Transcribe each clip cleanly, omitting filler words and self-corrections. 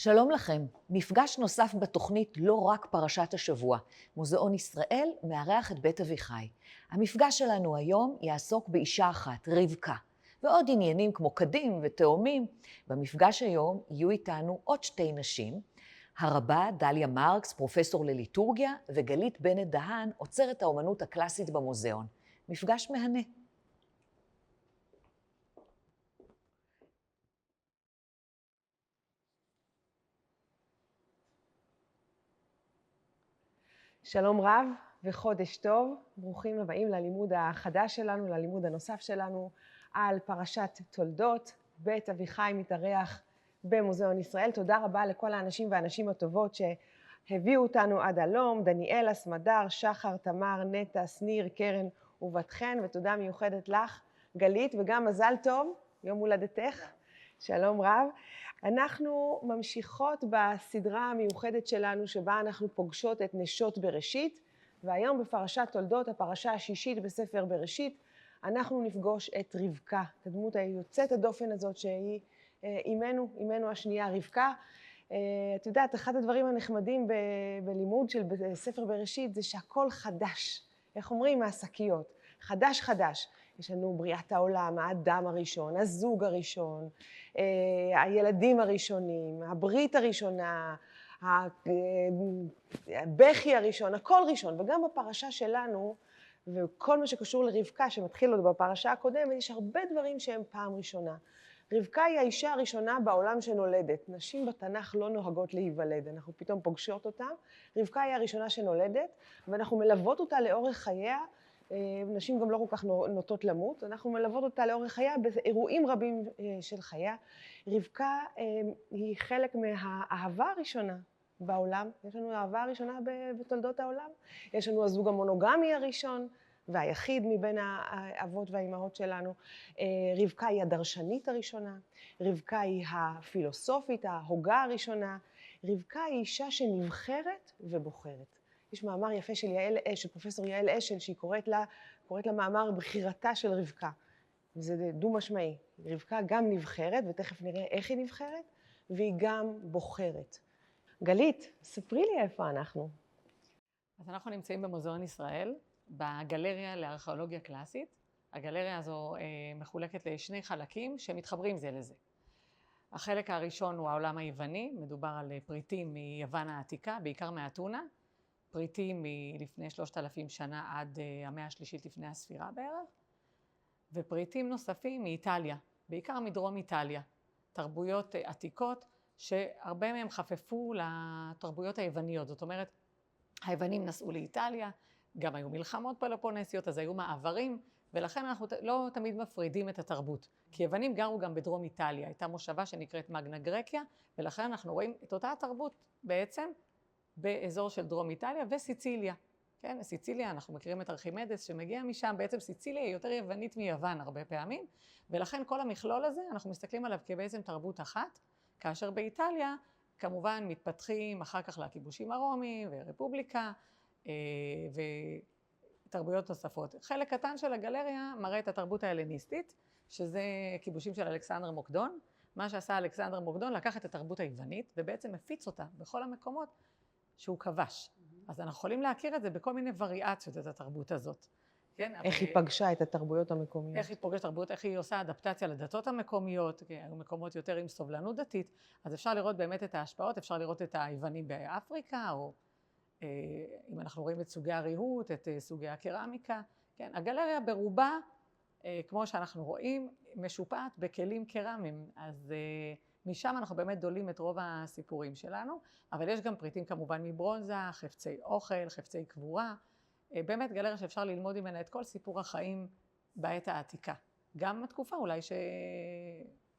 שלום לכם, מפגש נוסף בתוכנית לא רק פרשת השבוע. מוזיאון ישראל מארח את בית אביחי. המפגש שלנו היום יעסוק באישה אחת, רבקה, ועוד עניינים כמו קדים ותאומים. במפגש היום יהיו איתנו עוד שתי נשים, הרבה דליה מרקס, פרופסור לליטורגיה, וגלית בנט דהן, אוצרת האומנות הקלאסית במוזיאון. מפגש מהנה. שלום רב וחודש טוב, ברוכים הבאים ללימוד החדש שלנו, ללימוד הנוסף שלנו על פרשת תולדות. בית אביחי מתארח במוזיאון ישראל. תודה רבה לכל האנשים והנשים הטובות שהביאו אותנו עד הלום, דניאלה, סמדר, שחר, תמר, נטע, שניר, קרן ובת חן, ותודה מיוחדת לך, גלית, וגם מזל טוב, יום הולדתך. שלום רב. אנחנו ממשיכות בסדרה המיוחדת שלנו שבה אנחנו פוגשות את נשות בראשית, והיום בפרשת תולדות, הפרשה השישית בספר בראשית, אנחנו נפגוש את רבקה, את הדמות היוצאת הדופן הזאת שהיא אימנו השנייה, רבקה. את יודעת, אחד הדברים הנחמדים בלימוד של ספר בראשית זה שהכל חדש, איך אומרים, מהשקיות, חדש חדש. יש לנו בריאת העולם, האדם הראשון, הזוג הראשון, הילדים הראשונים, הברית הראשונה, הבכי הראשון, הכל ראשון. וגם בפרשה שלנו, וכל מה שקשור לרבקה שמתחיל עוד בפרשה הקודמת, יש הרבה דברים שהם פעם ראשונה. רבקה היא האישה הראשונה בעולם שנולדת. נשים בתנ"ך לא נוהגות להיוולד, אנחנו פתאום פוגשות אותה. רבקה היא הראשונה שנולדת, ואנחנו מלוות אותה לאורך חייה. נשים גם לא כל כך נוטות למות, אנחנו מלוות אותה לאורך חייה באירועים רבים של חייה. רבקה היא חלק מהאהבה הראשונה בעולם, יש לנו האהבה הראשונה בתולדות העולם, יש לנו הזוג המונוגמי הראשון והיחיד מבין האבות והאימהות שלנו. רבקה היא הדרשנית הראשונה, רבקה היא הפילוסופית, ההוגה הראשונה, רבקה היא אישה שנבחרת ובוחרת. יש מאמר יפה של פרופסור יעל אשל, שהיא קוראת למאמר בחירתה של רבקה. זה דו משמעי. רבקה גם נבחרת, ותכף נראה איך היא נבחרת, והיא גם בוחרת. גלית, ספרי לי איפה אנחנו. אז אנחנו נמצאים במוזיאון ישראל, בגלריה לארכיאולוגיה קלאסית. הגלריה הזו מחולקת לשני חלקים שמתחברים זה לזה. החלק הראשון הוא העולם היווני, מדובר על פריטים מיוון העתיקה, בעיקר מאתונה. פריטים מלפני 3,000 שנה עד המאה השלישית לפני הספירה בערך, ופריטים נוספים מאיטליה, בעיקר מדרום איטליה, תרבויות עתיקות שהרבה מהם חפפו לתרבויות היווניות. זאת אומרת, היוונים נסעו לאיטליה, גם היו מלחמות פלופונסיות, אז היו מעברים, ולכן אנחנו לא תמיד מפרידים את התרבות, כי יוונים גרו גם בדרום איטליה, הייתה מושבה שנקראת מגנה גרקיה, ולכן אנחנו רואים את אותה התרבות בעצם באזור של דרום איטליה וסיציליה. כן, סיציליה, אנחנו מכירים את ארכימדס שמגיע משם, בעצם סיציליה היא יותר יוונית מיוון הרבה פעמים, ולכן כל המכלול הזה אנחנו מסתכלים עליו כבעצם תרבות אחת, כאשר באיטליה כמובן מתפתחים אחר כך לכיבושים הרומיים ורפובליקה ותרבויות נוספות. חלק קטן של הגלריה מראה את התרבות ההלניסטית, שזה כיבושים של אלכסנדר מוקדון. מה שעשה אלכסנדר מוקדון לקח את התרבות היוונית ובעצם הפיץ אותה בכל המקומות שהוא כבש. אז אנחנו יכולים להכיר את זה בכל מיני וריאציות, את התרבות הזאת. כן, איך היא פגשה את התרבויות המקומיות? איך היא פוגשת תרבות, איך היא עושה אדפטציה לדתות המקומיות, היו מקומות יותר עם סובלנות דתית, אז אפשר לראות באמת את ההשפעות, אפשר לראות את היוונים באפריקה, או אם אנחנו רואים את סוגי הריהוט, את סוגי הקרמיקה. כן, הגלריה ברובה, כמו שאנחנו רואים, משופעת בכלים קרמיים, אז משם אנחנו באמת דולים את רוב הסיפורים שלנו, אבל יש גם פריטים כמובן מברונזה, חפצי אוכל, חפצי קבורה, באמת גלריה שאפשר ללמוד ממנה את כל סיפור החיים בעת העתיקה. גם התקופה אולי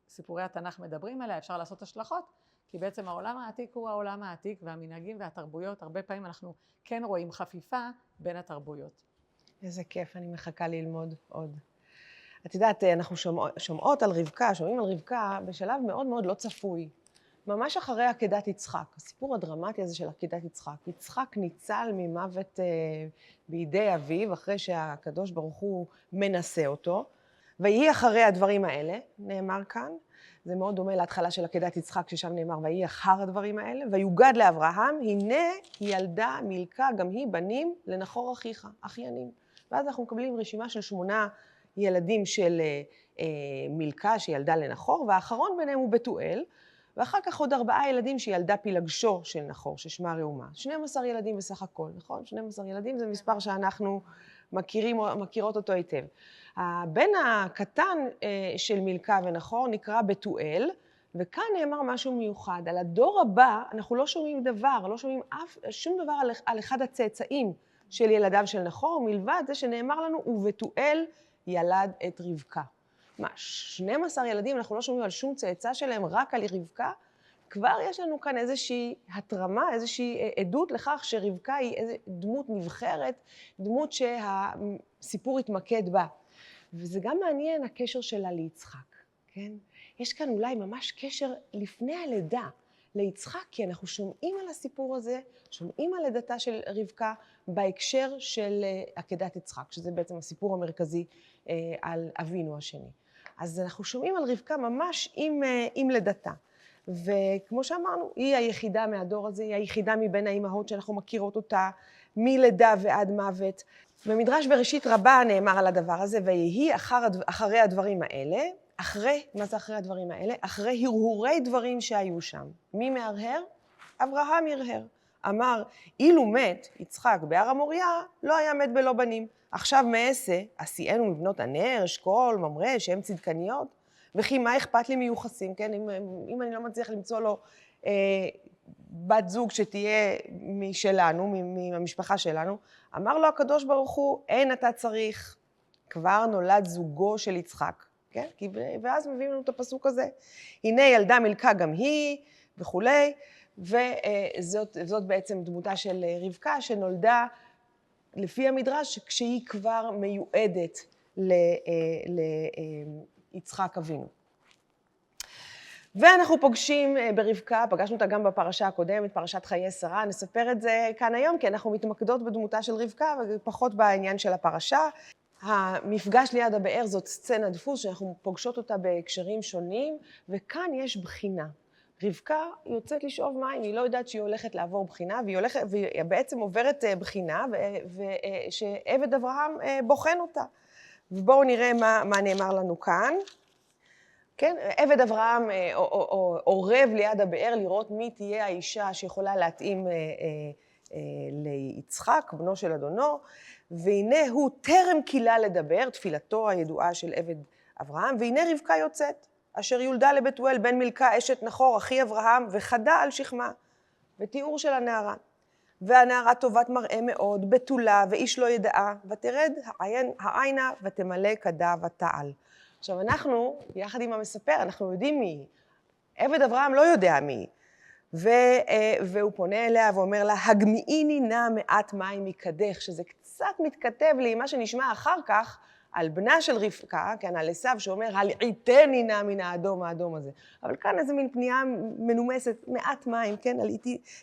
שסיפורי התנ"ך מדברים עליה, אפשר לעשות השלכות, כי בעצם העולם העתיק הוא העולם העתיק, והמנהגים והתרבויות, הרבה פעמים אנחנו כן רואים חפיפה בין התרבויות. איזה כיף, אני מחכה ללמוד עוד. את יודעת, אנחנו שומעים על רבקה בשלב מאוד מאוד לא צפוי. ממש אחרי עקדת יצחק, הסיפור הדרמטי הזה של עקדת יצחק. יצחק ניצל ממוות בידי אביו, אחרי שהקדוש ברוך הוא מנסה אותו, ויהי אחרי הדברים האלה, נאמר כאן, זה מאוד דומה להתחלה של עקדת יצחק, ששם נאמר, ויהי אחר הדברים האלה, ויוגד לאברהם, הנה ילדה מילכה גם היא בנים לנחור אחיך, אחיינים. ואז אנחנו מקבלים רשימה של 8 ילדים של מילכה שילדה לנחור, והאחרון ביניהם הוא בתואל, ואחר כך עוד 4 ילדים שילדה פילגשו של נחור, ששמה ראומה. 12 ילדים בסך הכל, נכון? 12 ילדים זה מספר שאנחנו מכירות אותו היטב. הבן הקטן של מילכה ונחור נקרא בתואל, וכאן נאמר משהו מיוחד. על הדור הבא אנחנו לא שומעים דבר, לא שומעים שום דבר על אחד הצאצאים של ילדיו של נחור, מלבד זה שנאמר לנו, ובתואל ילד את רבקה. מה, 12 ילדים, אנחנו לא שומעים על שום צאצא שלהם, רק על רבקה? כבר יש לנו כאן איזושהי התרמה, איזושהי עדות לכך שרבקה היא איזו דמות נבחרת, דמות שהסיפור התמקד בה. וזה גם מעניין הקשר שלה ליצחק, כן? יש כאן אולי ממש קשר לפני הלידה ליצחק, כי אנחנו שומעים על הסיפור הזה, שומעים על לידתה של רבקה בהקשר של עקדת יצחק, שזה בעצם הסיפור המרכזי על אבינו השני. אז אנחנו שומעים על רבקה ממש עם לידתה. וכמו שאמרנו, היא היחידה מהדור הזה, היא היחידה מבין האימהות שאנחנו מכירות אותה מלידה ועד מוות. במדרש בראשית רבה נאמר על הדבר הזה, ויהי אחרי הדברים האלה, מה זה אחרי הדברים האלה? אחרי הרהורי דברים שהיו שם. מי מהרהר? אברהם הרהר. אמר, אילו מת יצחק בהר המוריה, לא היה מת בלא בנים. עכשיו מעשה, עשינו מבנות ענר, אשכול, ממרא, שהן צדקניות, וכי מה אכפת לי מיוחסים, כן? אם אני לא מצליח למצוא לו בת זוג שתהיה משלנו, מהמשפחה שלנו, אמר לו הקדוש ברוך הוא, אין אתה צריך, כבר נולד זוגו של יצחק, כן? ואז מביאים לנו את הפסוק הזה. הנה ילדה מילכה גם היא, וכולי, וזאת בעצם דמותה של רבקה, שנולדה לפי המדרש, כשהיא כבר מיועדת ליצחק אבינו. ואנחנו פוגשים ברבקה, פגשנו אותה גם בפרשה הקודמת, פרשת חיי שרה, נספר את זה כאן היום, כי אנחנו מתמקדות בדמותה של רבקה, ופחות בעניין של הפרשה. המפגש ליד הבאר זאת סצנה דפוס, שאנחנו פוגשות אותה בהקשרים שונים, וכאן יש בחינה. רבקה יוצאת לשאוב מים, היא לא יודעת שהיא הולכת לעבור בחינה, והיא בעצם עוברת בחינה, ושעבד אברהם בוחן אותה. ובואו נראה מה נאמר לנו כאן. כן, עבד אברהם עורב ליד הבאר לראות מי תהיה האישה שיכולה להתאים ליצחק, בנו של אדונו, והנה הוא טרם קילה לדבר, תפילתו הידועה של עבד אברהם, והנה רבקה יוצאת, אשר יולדה לבתואל בן מילכה אשת נחור אחי אברהם, וחדה על שכמה, ותיאור של הנערה. והנערה טובת מראה מאוד, בתולה ואיש לא ידעה, ותרד העינה ותמלא כדה ותעל. עכשיו אנחנו, יחד עם המספר, אנחנו יודעים מי היא. עבד אברהם לא יודע מי היא. והוא פונה אליה ואומר לה, הגמיעיני נא מעט מים מקדך, שזה קצת מתכתב לי מה שנשמע אחר כך על בנה של רבקה, כן, על עשיו שאומר, הלעיתני נא מן האדום הזה. אבל כאן איזה מין פנייה מנומסת, מעט מים, כן,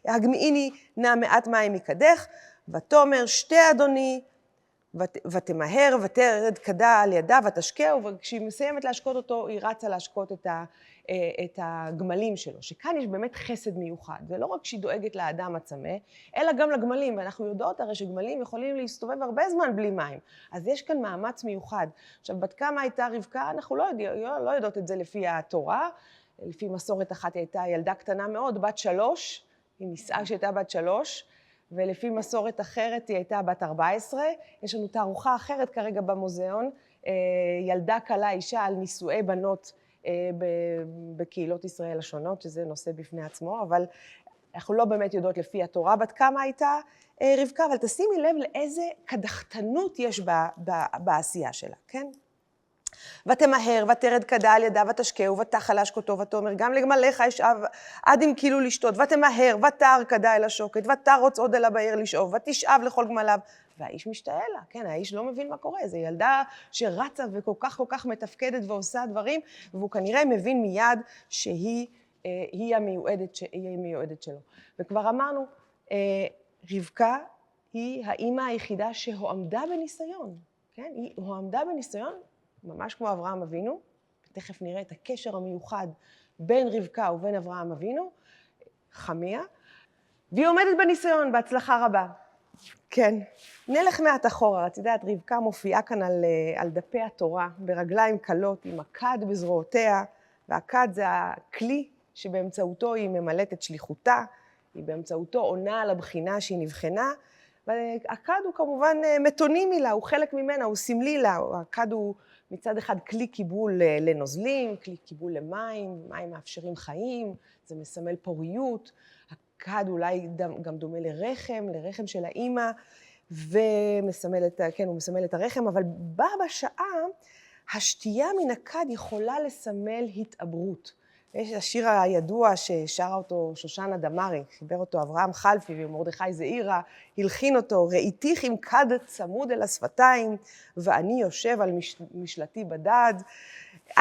הגמיעיני נא מעט מים מקדך, ותאמר שתי אדוני, ותמהר ותרד כדה על ידה ותשקהו, וכשהיא מסיימת להשקות אותו, היא רצה להשקות את הגמלים שלו, שכאן יש באמת חסד מיוחד. זה לא רק שהיא דואגת לאדם הצמא, אלא גם לגמלים, ואנחנו יודעות הרי שגמלים יכולים להסתובב הרבה זמן בלי מים, אז יש כאן מאמץ מיוחד. עכשיו, בת כמה הייתה רבקה? אנחנו לא יודעות את זה לפי התורה, לפי מסורת אחת היא הייתה ילדה קטנה מאוד, בת 3, היא נישאה שהייתה בת 3, ולפי מסורת אחרת היא הייתה בת 14, יש לנו תערוכה אחרת כרגע במוזיאון, ילדה קלה אישה על נישואי בנות בקהילות ישראל השונות, שזה נושא בפני עצמו, אבל אנחנו לא באמת יודעות לפי התורה בת כמה הייתה רבקה, אבל תשימי לב לאיזה קדחתנות יש בעשייה שלה, כן? ותמהר ותרד כדה על ידה ותשקהו ותח על אשקותו ותאמר גם לגמליך אשאב עד אם כאילו לשתות, ותמהר ותער כדה אל השוקת ותרוץ עוד אל הבאר לשאוב ותשאב לכל גמליו, והאיש משתאה לה, כן, האיש לא מבין מה קורה, זו ילדה שרצה וכל כך מתפקדת ועושה דברים, והוא כנראה מבין מיד שהיא המיועדת שלו. וכבר אמרנו, רבקה היא האימא היחידה שהועמדה בניסיון, כן, היא הועמדה בניסיון, ממש כמו אברהם אבינו, תכף נראה את הקשר המיוחד בין רבקה ובין אברהם אבינו, חמיה, והיא עומדת בניסיון בהצלחה רבה. כן, נלך מעט אחורה, את יודעת, רבקה מופיעה כאן על דפי התורה, ברגליים קלות, עם הכד בזרועותיה, והכד זה הכלי שבאמצעותו היא ממלאת את שליחותה, היא באמצעותו עונה על הבחינה שהיא נבחנה, והכד הוא כמובן מטונימי לה, הוא חלק ממנה, הוא סמלי לה, הכד הוא מצד אחד כלי קיבול לנוזלים, כלי קיבול למים, מים מאפשרים חיים, זה מסמל פוריות, הכד אולי גם דומה לרחם של האימא, ומסמל את הרחם, אבל בה בשעה, השתייה מן הכד יכולה לסמל התעברות. יש השיר הידוע ששרה אותו שושנה דמארי, חיבר אותו אברהם חלפי ומרדכי זעירה, הלחין אותו, ראיתיך עם כד צמוד אל השפתיים, ואני יושב על משלתי בדד,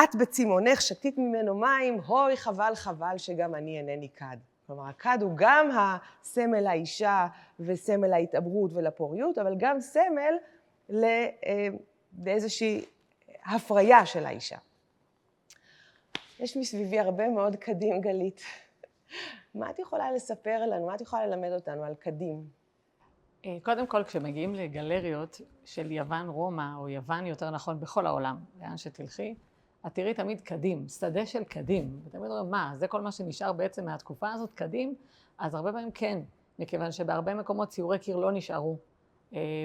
את בצימונך שתית ממנו מים, הוי חבל חבל שגם אני אינני כד. כלומר, הכד הוא גם הסמל האישה וסמל ההתעברות ולפוריות, אבל גם סמל לאיזושהי הפריה של האישה. יש מסביבי הרבה מאוד קדים, גלית. מה את יכולה לספר לנו? מה את יכולה ללמד אותנו על קדים? קודם כל, כשמגיעים לגלריות של יוון, רומא, או יוון יותר נכון בכל העולם, לאן שתלכי, את תראי תמיד קדים, שדה של קדים. ותמיד אומרים, מה, זה כל מה שנשאר בעצם מהתקופה הזאת, קדים? אז הרבה פעמים כן, מכיוון שבהרבה מקומות ציורי קיר לא נשארו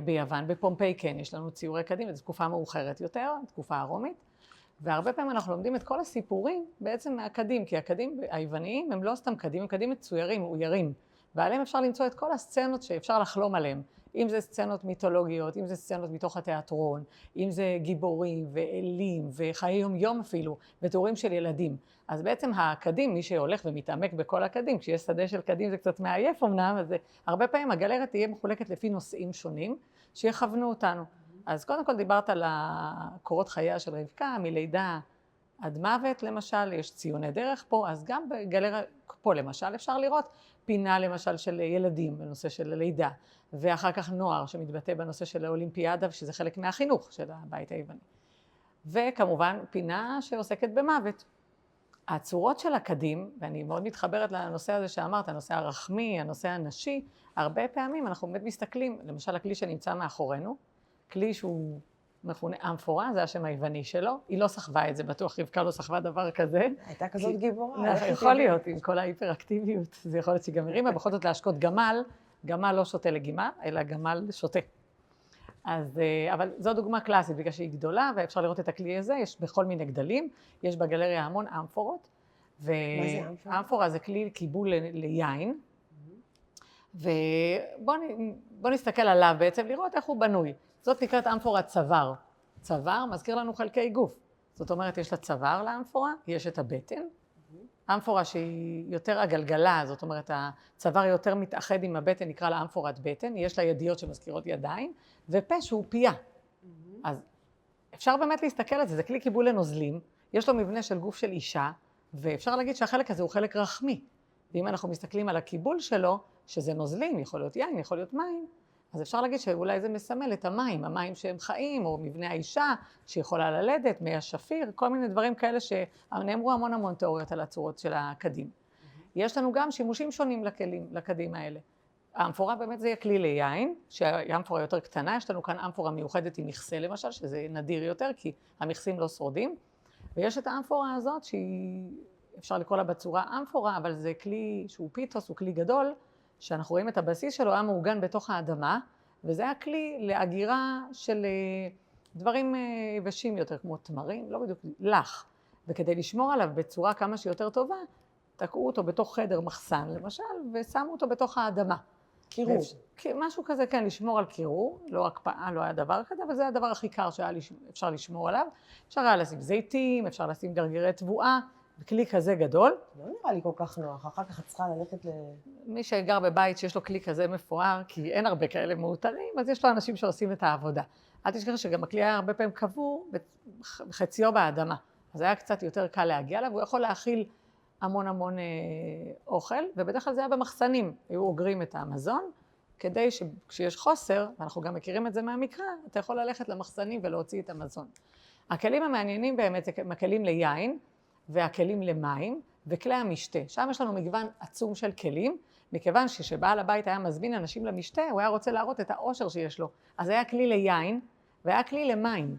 ביוון. בפומפיי כן, יש לנו ציורי קדים, וזו תקופה מאוחרת יותר, תקופה הרומית. והרבה פעמים אנחנו לומדים את כל הסיפורים בעצם מהקדים, כי הקדים היווניים הם לא סתם קדים, הם קדים מצוירים, מאוירים, ועליהם אפשר למצוא את כל הסצנות שאפשר לחלום עליהם, אם זה סצנות מיתולוגיות, אם זה סצנות מתוך התיאטרון, אם זה גיבורים ואלים וחיי יום יום אפילו, ותיאורים של ילדים. אז בעצם הקדים, מי שהולך ומתעמק בכל הקדים, כשיש שדה של קדים זה קצת מעייף אמנם, אז הרבה פעמים הגלריה תהיה מחולקת לפי נושאים שונים שיכוונו אותנו. אז קודם כל דיברת על קורות חייה של רבקה, מלידה עד מוות למשל, יש ציוני דרך פה, אז גם בגלריה פה למשל אפשר לראות פינה למשל של ילדים בנושא של לידה, ואחר כך נוער שמתבטא בנושא של האולימפיאדה, שזה חלק מהחינוך של הבית היווני. וכמובן פינה שעוסקת במוות. הצורות של הקדים, ואני מאוד מתחברת לנושא הזה שאמרת, הנושא הרחמי, הנושא הנשי, הרבה פעמים אנחנו באמת מסתכלים, למשל הכלי שנמצא מאחורינו, כלי שהוא מכונה אמפורה, זה השם היווני שלו, היא לא סחבה את זה, בטוח רבקה לא סחבה דבר כזה. הייתה כזאת גיבורה. יכול להיות, עם כל ההיפראקטיביות, זה יכול להיות שגם הרימה, בכל זאת להשקות גמל, גמל לא שותה לגימה, אלא גמל שותה. אז, אבל זו דוגמה קלאסית, בגלל שהיא גדולה, ואפשר לראות את הכלי הזה, יש בכל מיני גדלים, יש בגלריה המון אמפורות. מה זה אמפורה? אמפורה זה כלי קיבול ליין, ובוא נסתכל עליו בעצם, לראות איך הוא בנוי. זאת נקראת אמפורה צוואר. צוואר מזכיר לנו חלקי גוף. זאת אומרת, יש לה צוואר לאמפורה, יש את הבטן. אמפורה שהיא יותר הגלגלה, זאת אומרת, הצוואר יותר מתאחד עם הבטן, נקרא לה אמפורת בטן, יש לה ידיות שמזכירות ידיים, ופה שהוא פייה. אז אפשר באמת להסתכל על זה, זה כלי קיבול לנוזלים, יש לו מבנה של גוף של אישה, ואפשר להגיד שהחלק הזה הוא חלק רחמי. ואם אנחנו מסתכלים על הקיבול שלו, שזה נוזלים, יכול להיות יין, יכול להיות מים, אז אפשר להגיד שאולי זה מסמל את המים, המים שהם חיים, או מבנה האישה שיכולה ללדת, מי השפיר, כל מיני דברים כאלה שנאמרו המון תיאוריות על הצורות של הקדים. יש לנו גם שימושים שונים לקדים האלה. האמפורה באמת זה יהיה כלי ליין, שהאמפורה יותר קטנה, יש לנו כאן אמפורה מיוחדת עם מכסה למשל, שזה נדיר יותר, כי המכסים לא שורדים. ויש את האמפורה הזאת, שהיא, אפשר לקרוא לה בצורה אמפורה, אבל זה כלי שהוא פיתוס, הוא כלי גדול, שאנחנו רואים את הבסיס שלו, היה מעוגן בתוך האדמה, וזה היה כלי לאגירה של דברים יבשים יותר, כמו תמרים, לא בדיוק, לח. וכדי לשמור עליו בצורה כמה שיותר טובה, תקעו אותו בתוך חדר מחסן למשל, ושמו אותו בתוך האדמה. קירור. משהו כזה, כן, לשמור על קירור, לא הקפאה, לא היה דבר כזה, אבל זה הדבר הכי קר שאפשר לשמור עליו. אפשר היה לשים זיתים, אפשר לשים גרגירי תבואה, וכלי כזה גדול. לא נראה לי כל כך נוח, אחר כך את צריכה ללכת מי שגר בבית שיש לו כלי כזה מפואר, כי אין הרבה כאלה מאותרים, אז יש לו אנשים שעושים את העבודה. אל תשכח שגם הכלי היה הרבה פעמים קבור בחציו באדמה. אז היה קצת יותר קל להגיע אליו, הוא יכול להכיל המון אוכל, ובדרך כלל זה היה במחסנים, היו אוגרים את המזון, כדי שכשיש חוסר, ואנחנו גם מכירים את זה מהמקרא, אתה יכול ללכת למחסנים ולהוציא את המזון. הכלים המעניינים באמת זה הכלים ליין והכלים למים וכלי המשתה. שם יש לנו מגוון עצום של כלים, מכיוון שכשבעל הבית היה מזמין אנשים למשתה, הוא היה רוצה להראות את העושר שיש לו. אז היה כלי ליין והיה כלי למים.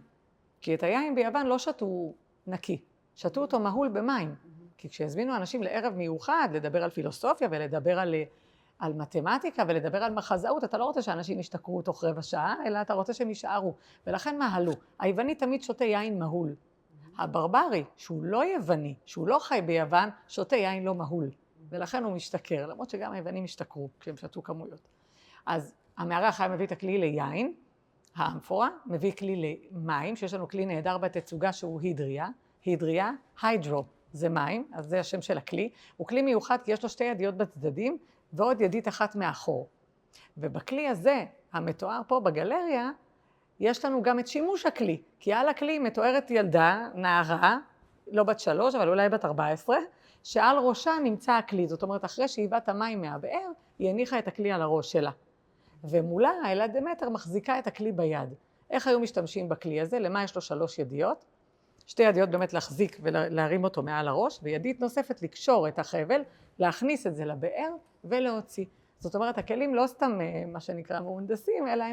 כי את היין ביוון לא שתו נקי, שתו אותו מהול במים. כי כשהזמינו אנשים לערב מיוחד, לדבר על פילוסופיה ולדבר על מתמטיקה ולדבר על מחזאות, אתה לא רוצה שאנשים ישתכרו תוך רבע שעה, אלא אתה רוצה שהם יישארו. ולכן מהלו. היווני תמיד שותה יין מהול. הברברי, שהוא לא יווני, שהוא לא חי ביוון, שותה יין לא מהול. ולכן הוא משתכר, למרות שגם היוונים השתכרו כשהם שתו כמויות. אז המארח היה מביא את הכלי ליין, האמפורה, מביא כלי למים, שיש לנו כלי נהדר בתצוגה שהוא הידריה, היידרו, זה מים, אז זה השם של הכלי. הוא כלי מיוחד כי יש לו 2 ידיות בצדדים ועוד ידית אחת מאחור. ובכלי הזה, המתואר פה בגלריה, יש לנו גם את שימוש הכלי, כי על הכלי מתוארת ילדה, נערה, לא בת 3, אבל אולי בת 14, שעל ראשה נמצא הכלי. זאת אומרת, אחרי שאיבה את המים מהבאר, היא הניחה את הכלי על הראש שלה. ומולה, האלה דמטר מחזיקה את הכלי ביד. איך היו משתמשים בכלי הזה? למה יש לו 3 ידיות? 2 ידיות באמת להחזיק ולהרים אותו מעל הראש, וידית נוספת לקשור את החבל, להכניס את זה לבאר ולהוציא. זאת אומרת, הכלים לא סתם מה שנקרא מהונדסים, אלא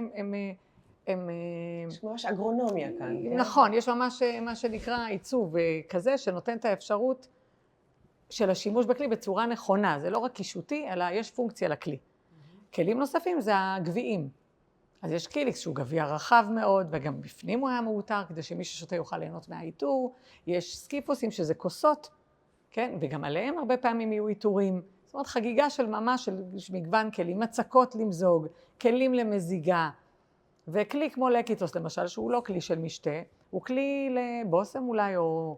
הם יש ממש אגרונומיה כאן. נכון, יש ממש מה שנקרא עיצוב כזה שנותן את האפשרות של השימוש בכלי בצורה נכונה. זה לא רק קישוטי, אלא יש פונקציה לכלי. כלים נוספים זה הגביעים. אז יש קיליקס שהוא גביע רחב מאוד, וגם בפנים הוא היה מאותר, כדי שמי ששותה יוכל ליהנות מהעיטור. יש סקיפוסים שזה כוסות, כן? וגם עליהם הרבה פעמים יהיו עיטורים. זאת אומרת, חגיגה של ממש של מגוון כלים, מצקות למזוג, כלים למזיגה. וכלי כמו לקיטוס למשל, שהוא לא כלי של משתה, הוא כלי לבוסם אולי או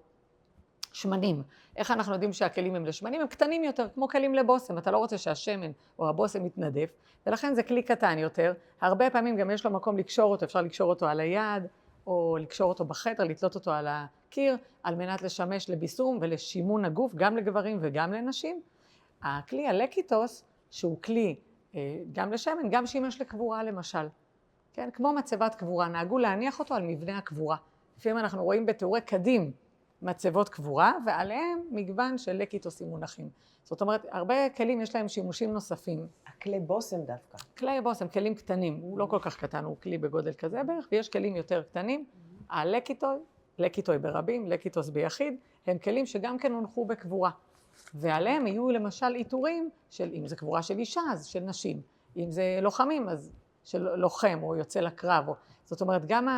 שמנים. איך אנחנו יודעים שהכלים הם לשמנים? הם קטנים יותר, כמו כלים לבוסם. אתה לא רוצה שהשמן או הבוסם יתנדף, ולכן זה כלי קטן יותר. הרבה פעמים גם יש לו מקום לקשור אותו, אפשר לקשור אותו על היד, או לקשור אותו בחדר, לתלות אותו על הקיר, על מנת לשמש לביסום ולשימון הגוף, גם לגברים וגם לנשים. הכלי הלקיטוס, שהוא כלי גם לשמן, גם שימש לקבורה למשל. כן? כמו מצבת קבורה, נהגו להניח אותו על מבנה הקבורה. לפעמים אנחנו רואים בתיאורי קדים מצבות קבורה, ועליהם מגוון של לקיטוסים מונחים. זאת אומרת, הרבה כלים יש להם שימושים נוספים. הכלי בושם דווקא. כלי בושם, כלים קטנים, הוא לא כל כך קטן, הוא כלי בגודל כזה בערך, ויש כלים יותר קטנים. הלקיטוי ברבים, לקיטוס ביחיד, הם כלים שגם כן הונחו בקבורה. ועליהם יהיו למשל עיטורים של, אם זה קבורה של אישה, אז של נשים. אם זה לוחמים, אז של לוחם או יוצא לקרב. זאת אומרת, גם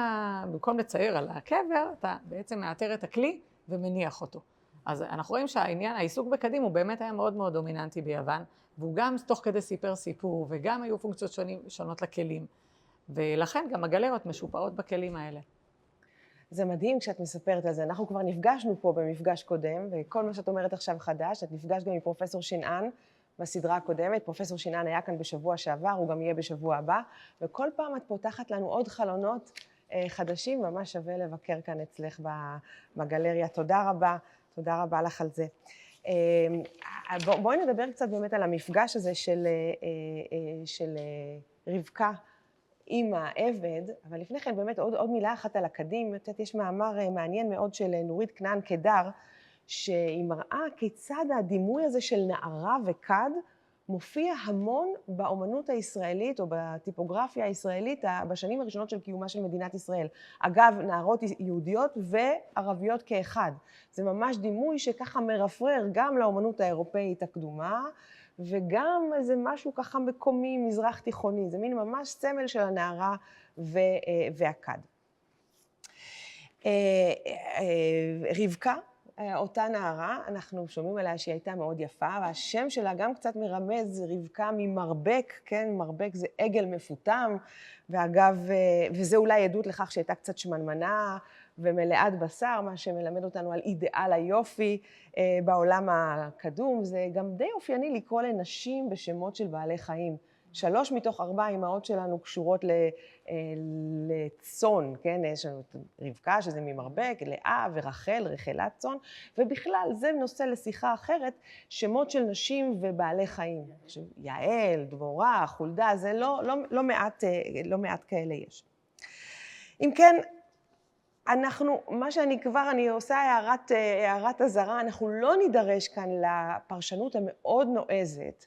במקום לצייר על הקבר, אתה בעצם מאתר את הכלי ומניח אותו. אז אנחנו רואים שהעניין, העיסוק בקדים הוא באמת היה מאוד מאוד דומיננטי ביוון, והוא גם תוך כדי סיפר סיפור, וגם היו פונקציות שונות לכלים. ולכן גם הגלריות משופעות בכלים האלה. זה מדהים כשאת מספרת על זה. אנחנו כבר נפגשנו פה במפגש קודם, וכל מה שאת אומרת עכשיו חדש, את נפגשת גם עם פרופסור שנען, בסדרה הקודמת. פרופסור שנען היה כאן בשבוע שעבר, הוא גם יהיה בשבוע הבא, וכל פעם את פותחת לנו עוד חלונות חדשים, ממש שווה לבקר כאן אצלך בגלריה. תודה רבה לך על זה. בואי נדבר קצת באמת על המפגש הזה של רבקה עם העבד, אבל לפני כן באמת עוד מילה אחת על הקדים. יש מאמר מעניין מאוד של נורית כנען קדר, שהיא מראה כיצד הדימוי הזה של נערה וכד מופיע המון באומנות הישראלית או בטיפוגרפיה הישראלית בשנים הראשונות של קיומה של מדינת ישראל. אגב, נערות יהודיות וערביות כאחד. זה ממש דימוי שככה מרפרר גם לאומנות האירופאית הקדומה, וגם איזה משהו ככה מקומי, מזרח תיכוני. זה מין ממש סמל של הנערה והכד. רבקה, אותה נערה, אנחנו שומעים עליה שהיא הייתה מאוד יפה, והשם שלה גם קצת מרמז, רבקה ממרבק, כן, מרבק זה עגל מפותם, ואגב, וזה אולי עדות לכך שהייתה קצת שמנמנה ומלאת בשר, מה שמלמד אותנו על אידיאל היופי בעולם הקדום. זה גם די אופייני לקרוא לנשים בשמות של בעלי חיים. 3 מתוך 4 אימהות שלנו קשורות לצאן, כן? יש לנו את רבקה, שזה ממרבק, לאה ורחל, רחלת צאן, ובכלל זה נושא לשיחה אחרת, שמות של נשים ובעלי חיים. יעל, דבורה, חולדה, זה לא מעט כאלה יש. אם כן, אני עושה הערת אזהרה, אנחנו לא נידרש כאן לפרשנות המאוד נועזת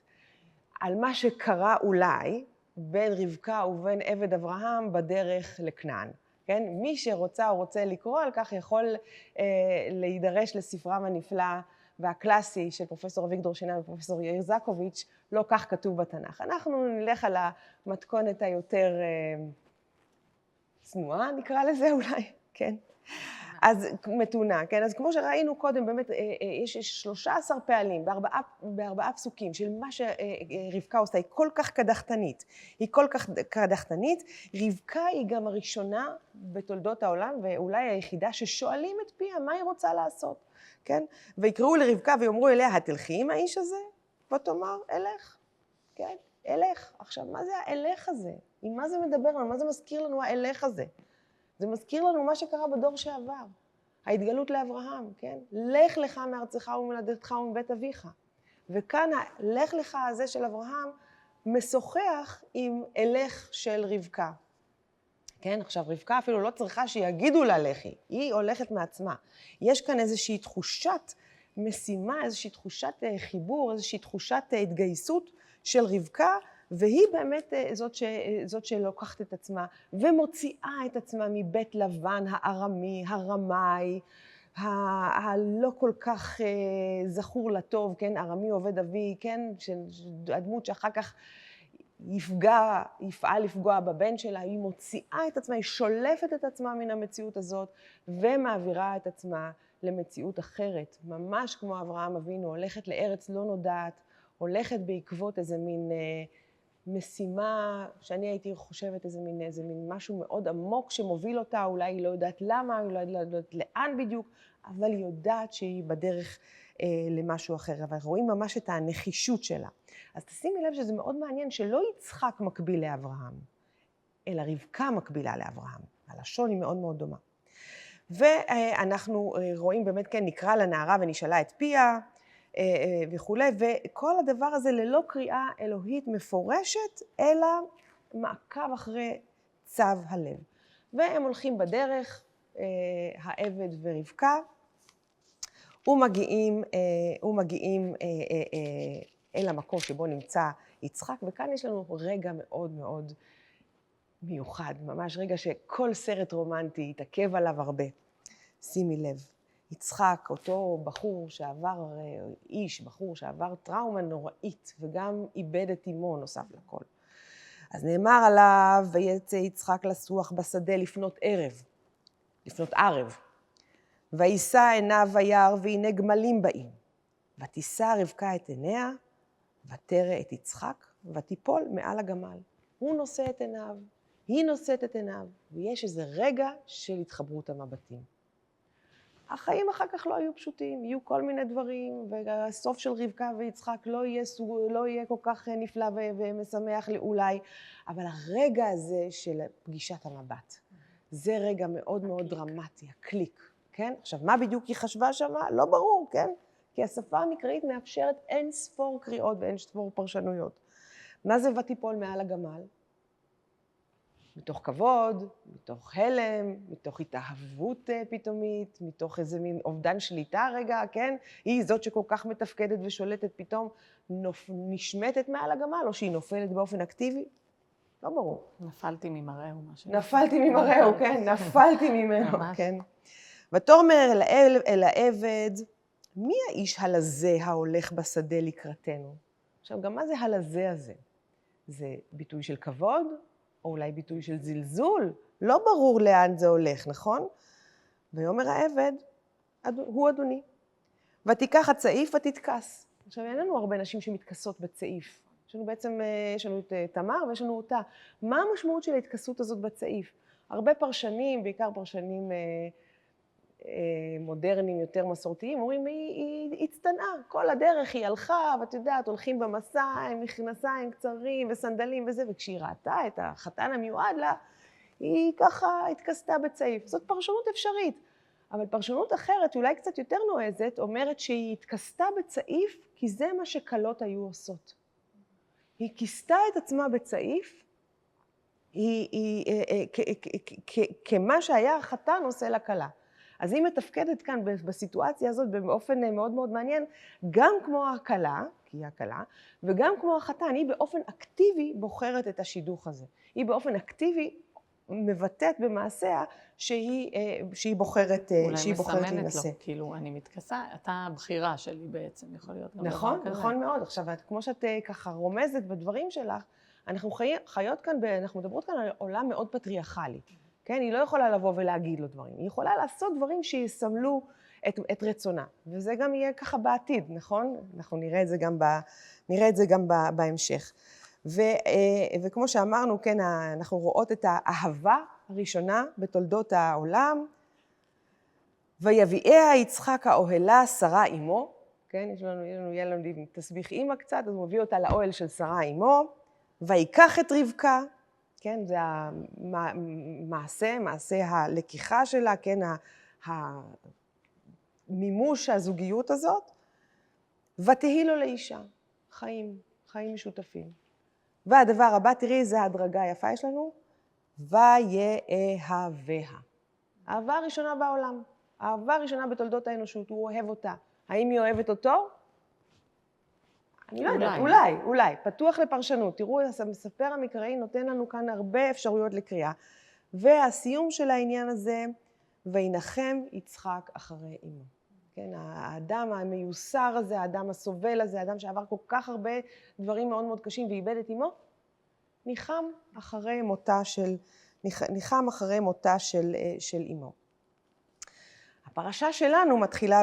על מה שקרה אולי בין רבקה ובין עבד אברהם בדרך לכנען. כן? מי שרוצה או רוצה לקרוא על כך יכול להידרש לספרם הנפלא והקלאסי של פרופסור אביגדור שנהב ופרופסור יאיר זקוביץ', לא כך כתוב בתנ"ך. אנחנו נלך על המתכונת היותר צנועה, נקרא לזה אולי, כן? אז מתונה, כן? אז כמו שראינו קודם, באמת יש 13 פעלים בארבעה פסוקים של מה שרבקה עושה, היא כל כך קדחתנית. היא כל כך קדחתנית, רבקה היא גם הראשונה בתולדות העולם, ואולי היחידה ששואלים את פיה מה היא רוצה לעשות, כן? ויקראו לרבקה ויאמרו אליה, התלכי עם האיש הזה? ותאמר, אלך, כן? אלך. עכשיו, מה זה האלך הזה? עם מה זה מדבר לנו? מה זה מזכיר לנו האלך הזה? זה מזכיר לנו מה שקרה בדור שעבר, ההתגלות לאברהם, כן? לך לך מארצך וממולדתך ומבית אביך. וכאן הלך לך הזה של אברהם משוחח עם אלך של רבקה. כן? עכשיו, רבקה אפילו לא צריכה שיגידו לה לכי, היא הולכת מעצמה. יש כאן איזושהי תחושת משימה, איזושהי תחושת חיבור, איזושהי תחושת התגייסות של רבקה, והיא באמת זאת שלוקחת את עצמה ומוציאה את עצמה מבית לבן הארמי, הרמאי, הלא כל כך זכור לטוב, כן, ארמי עובד אבי, כן, הדמות שאחר כך יפעל לפגוע בבן שלה, היא מוציאה את עצמה, היא שולפת את עצמה מן המציאות הזאת ומעבירה את עצמה למציאות אחרת, ממש כמו אברהם אבינו, הולכת לארץ לא נודעת, הולכת בעקבות איזה מין משימה שאני הייתי חושבת איזה מין משהו מאוד עמוק שמוביל אותה, אולי היא לא יודעת למה, היא לא יודעת לאן בדיוק, אבל היא יודעת שהיא בדרך למשהו אחר, אבל רואים ממש את הנחישות שלה. אז תשימי לב שזה מאוד מעניין שלא יצחק מקביל לאברהם, אלא רבקה מקבילה לאברהם. הלשון היא מאוד מאוד דומה. ואנחנו רואים באמת, כן, נקרא לנערה ונשאלה את פיה, וכו', וכל הדבר הזה ללא קריאה אלוהית מפורשת, אלא מעקב אחרי צו הלב. והם הולכים בדרך, העבד ורבקה, ומגיעים אל המקום שבו נמצא יצחק, וכאן יש לנו רגע מאוד מאוד מיוחד, ממש רגע שכל סרט רומנטי יתעכב עליו הרבה. שימי לב. יצחק, אותו בחור שעבר טראומה נוראית, וגם איבד את אמו נוסף לכל. אז נאמר עליו, ויצא יצחק לסוח בשדה לפנות ערב. וישא עיניו וירא, והנה גמלים באים. ותישא רבקה את עיניה, ותרא את יצחק, ותיפול מעל הגמל. הוא נושא את עיניו, היא נושאת את עיניו, ויש איזה רגע של התחברות המבטים. החיים אחר כך לא יהיו פשוטים, יהיו כל מיני דברים, והסוף של רבקה ויצחק לא יהיה כל כך נפלא ומשמח אולי, אבל הרגע הזה של פגישת המבט, זה רגע מאוד מאוד דרמטי, הקליק, כן? עכשיו, מה בדיוק היא חשבה שמה? לא ברור, כן? כי השפה המקראית מאפשרת אין ספור קריאות ואין ספור פרשנויות. מה זה ותיפול מעל הגמל? מתוך כבוד, מתוך הלם, מתוך התאהבות פתאומית, מתוך איזה מין אובדן שליטה רגע, כן? היא זאת שכל כך מתפקדת ושולטת פתאום נשמטת מעל הגמל, או שהיא נופלת באופן אקטיבי? לא ברור. נפלתי ממראהו משהו. נפלתי ממראהו, כן, נפלתי ממנו, כן. ותאמר אל העבד, מי האיש הלזה ההולך בשדה לקראתנו? עכשיו, גם מה זה הלזה הזה? זה ביטוי של כבוד? או אולי ביטוי של זלזול, לא ברור לאן זה הולך, נכון? ויאמר העבד, הוא אדוני. ותיקח הצעיף ותתכס. עכשיו, אין לנו הרבה נשים שמתכסות בצעיף. יש לנו את תמר ויש לנו אותה. מה המשמעות של ההתכסות הזאת בצעיף? הרבה פרשנים, בעיקר פרשנים מודרניים יותר מסורתיים, אומרים, היא הצטנעה, כל הדרך היא הלכה, ואת יודעת, הולכים במסע, עם מכנסיים קצרים וסנדלים וזה, וכשהיא ראתה את החתן המיועד לה, היא ככה התכסתה בצעיף. זאת פרשנות אפשרית, אבל פרשנות אחרת, אולי קצת יותר נועזת, אומרת שהיא התכסתה בצעיף, כי זה מה שקלות היו עושות. היא כיסתה את עצמה בצעיף, כמה שהיה החתן עושה לכלה. אז היא מתפקדת כאן בסיטואציה הזאת באופן מאוד מאוד מעניין, גם כמו הכלה, כי היא הכלה, וגם כמו החתן, היא באופן אקטיבי בוחרת את השידוך הזה. היא באופן אקטיבי מבטאת במעשיה שהיא בוחרת להינשא. אולי מסמנת לו, כאילו אני מתכסה, אתה הבחירה שלי בעצם, יכול להיות גם נכון, דבר כזה. נכון מאוד. עכשיו, כמו שאת ככה רומזת בדברים שלך, אנחנו חיות כאן, אנחנו מדברות כאן על עולם מאוד פטריארכלי. כן? היא לא יכולה לבוא ולהגיד לו דברים. היא יכולה לעשות דברים שיסמלו את רצונה. וזה גם יהיה ככה בעתיד, נכון? אנחנו נראה את זה גם בהמשך. וכמו שאמרנו, כן, אנחנו רואות את האהבה הראשונה בתולדות העולם. ויביאיה יצחק האוהלה שרה אמו. כן? יהיה לנו תסביך אימא קצת, אז הוא מביא אותה לאוהל של שרה אמו. ויקח את רבקה. כן, זה מעשה הלקיחה שלה, כן, המימוש הזוגיות הזאת, ותהי לו לאישה, חיים משותפים. והדבר הבא, תראי, זה ההדרגה היפה יש לנו, ויאהביה. אהבה ראשונה בעולם, אהבה ראשונה בתולדות האנושות, הוא אוהב אותה. האם היא אוהבת אותו? אני לא יודעת, אולי, פתוח לפרשנות. תראו, המספר המקראי נותן לנו כאן הרבה אפשרויות לקריאה. והסיום של העניין הזה, וינחם יצחק אחרי אמו. כן, האדם המיוסר הזה, האדם הסובל הזה, האדם שעבר כל כך הרבה דברים מאוד מאוד קשים ואיבד את אמו, ניחם אחרי מותה של אמו. הפרשה שלנו מתחילה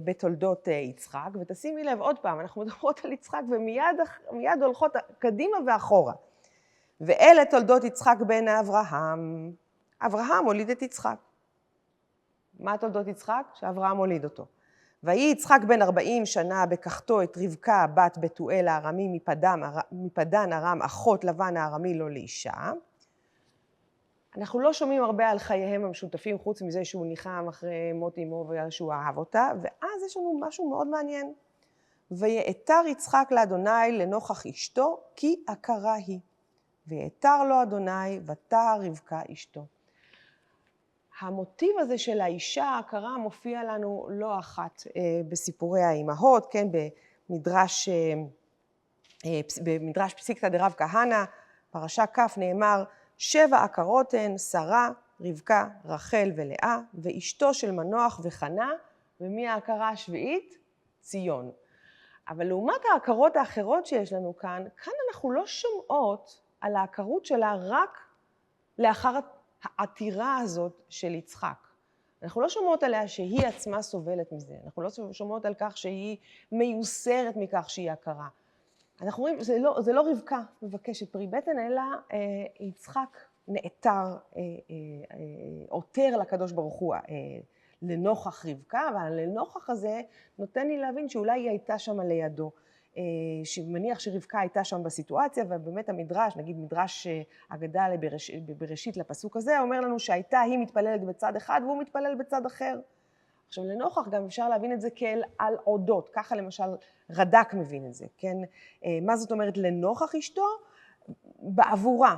בתולדות יצחק, ותשימי לב עוד פעם, אנחנו מדברות על יצחק ומיד הולכות קדימה ואחורה. ואלה תולדות יצחק בן אברהם. אברהם הוליד את יצחק. מה תולדות יצחק? שאברהם הוליד אותו. ויהי יצחק בן 40 שנה בקחתו את רבקה בת בתואל הארמי מפדן ארם אחות לבן הארמי לו לאישה. אנחנו לא שומעים הרבה על חייהם המשותפים, חוץ מזה שהוא ניחם אחרי מות אמו ושהוא אהב אותה, ואז יש לנו משהו מאוד מעניין. ויעתר יצחק לאדוני לנוכח אשתו, כי עקרה היא. ויעתר לו אדוני ותער רבקה אשתו. המוטיב הזה של האישה העקרה מופיע לנו לא אחת בסיפורי האימהות, כן, במדרש פסיקתא דרב כהנא, פרשה כ' נאמר, 7 עקרות הן, שרה, רבקה, רחל ולאה, ואשתו של מנוח וחנה, ומי העקרה השביעית? ציון. אבל לעומת העקרות האחרות שיש לנו כאן אנחנו לא שומעות על העקרות שלה רק לאחר העתירה הזאת של יצחק. אנחנו לא שומעות עליה שהיא עצמה סובלת מזה, אנחנו לא שומעות על כך שהיא מיוסרת מכך שהיא עקרה. אנחנו רואים, זה לא רבקה מבקשת פרי בטן, אלא יצחק נעתר, עותר לקדוש ברוך הוא לנוכח רבקה, אבל לנוכח הזה נותן לי להבין שאולי היא הייתה שם לידו. שמניח שרבקה הייתה שם בסיטואציה, ובאמת המדרש, נגיד מדרש אגדה בראשית לפסוק הזה, אומר לנו שהייתה היא מתפללת בצד אחד והוא מתפלל בצד אחר. עכשיו לנוכח גם אפשר להבין את זה כאל על עודות, ככה למשל רד"ק מבין את זה, כן? מה זאת אומרת לנוכח אשתו? בעבורה,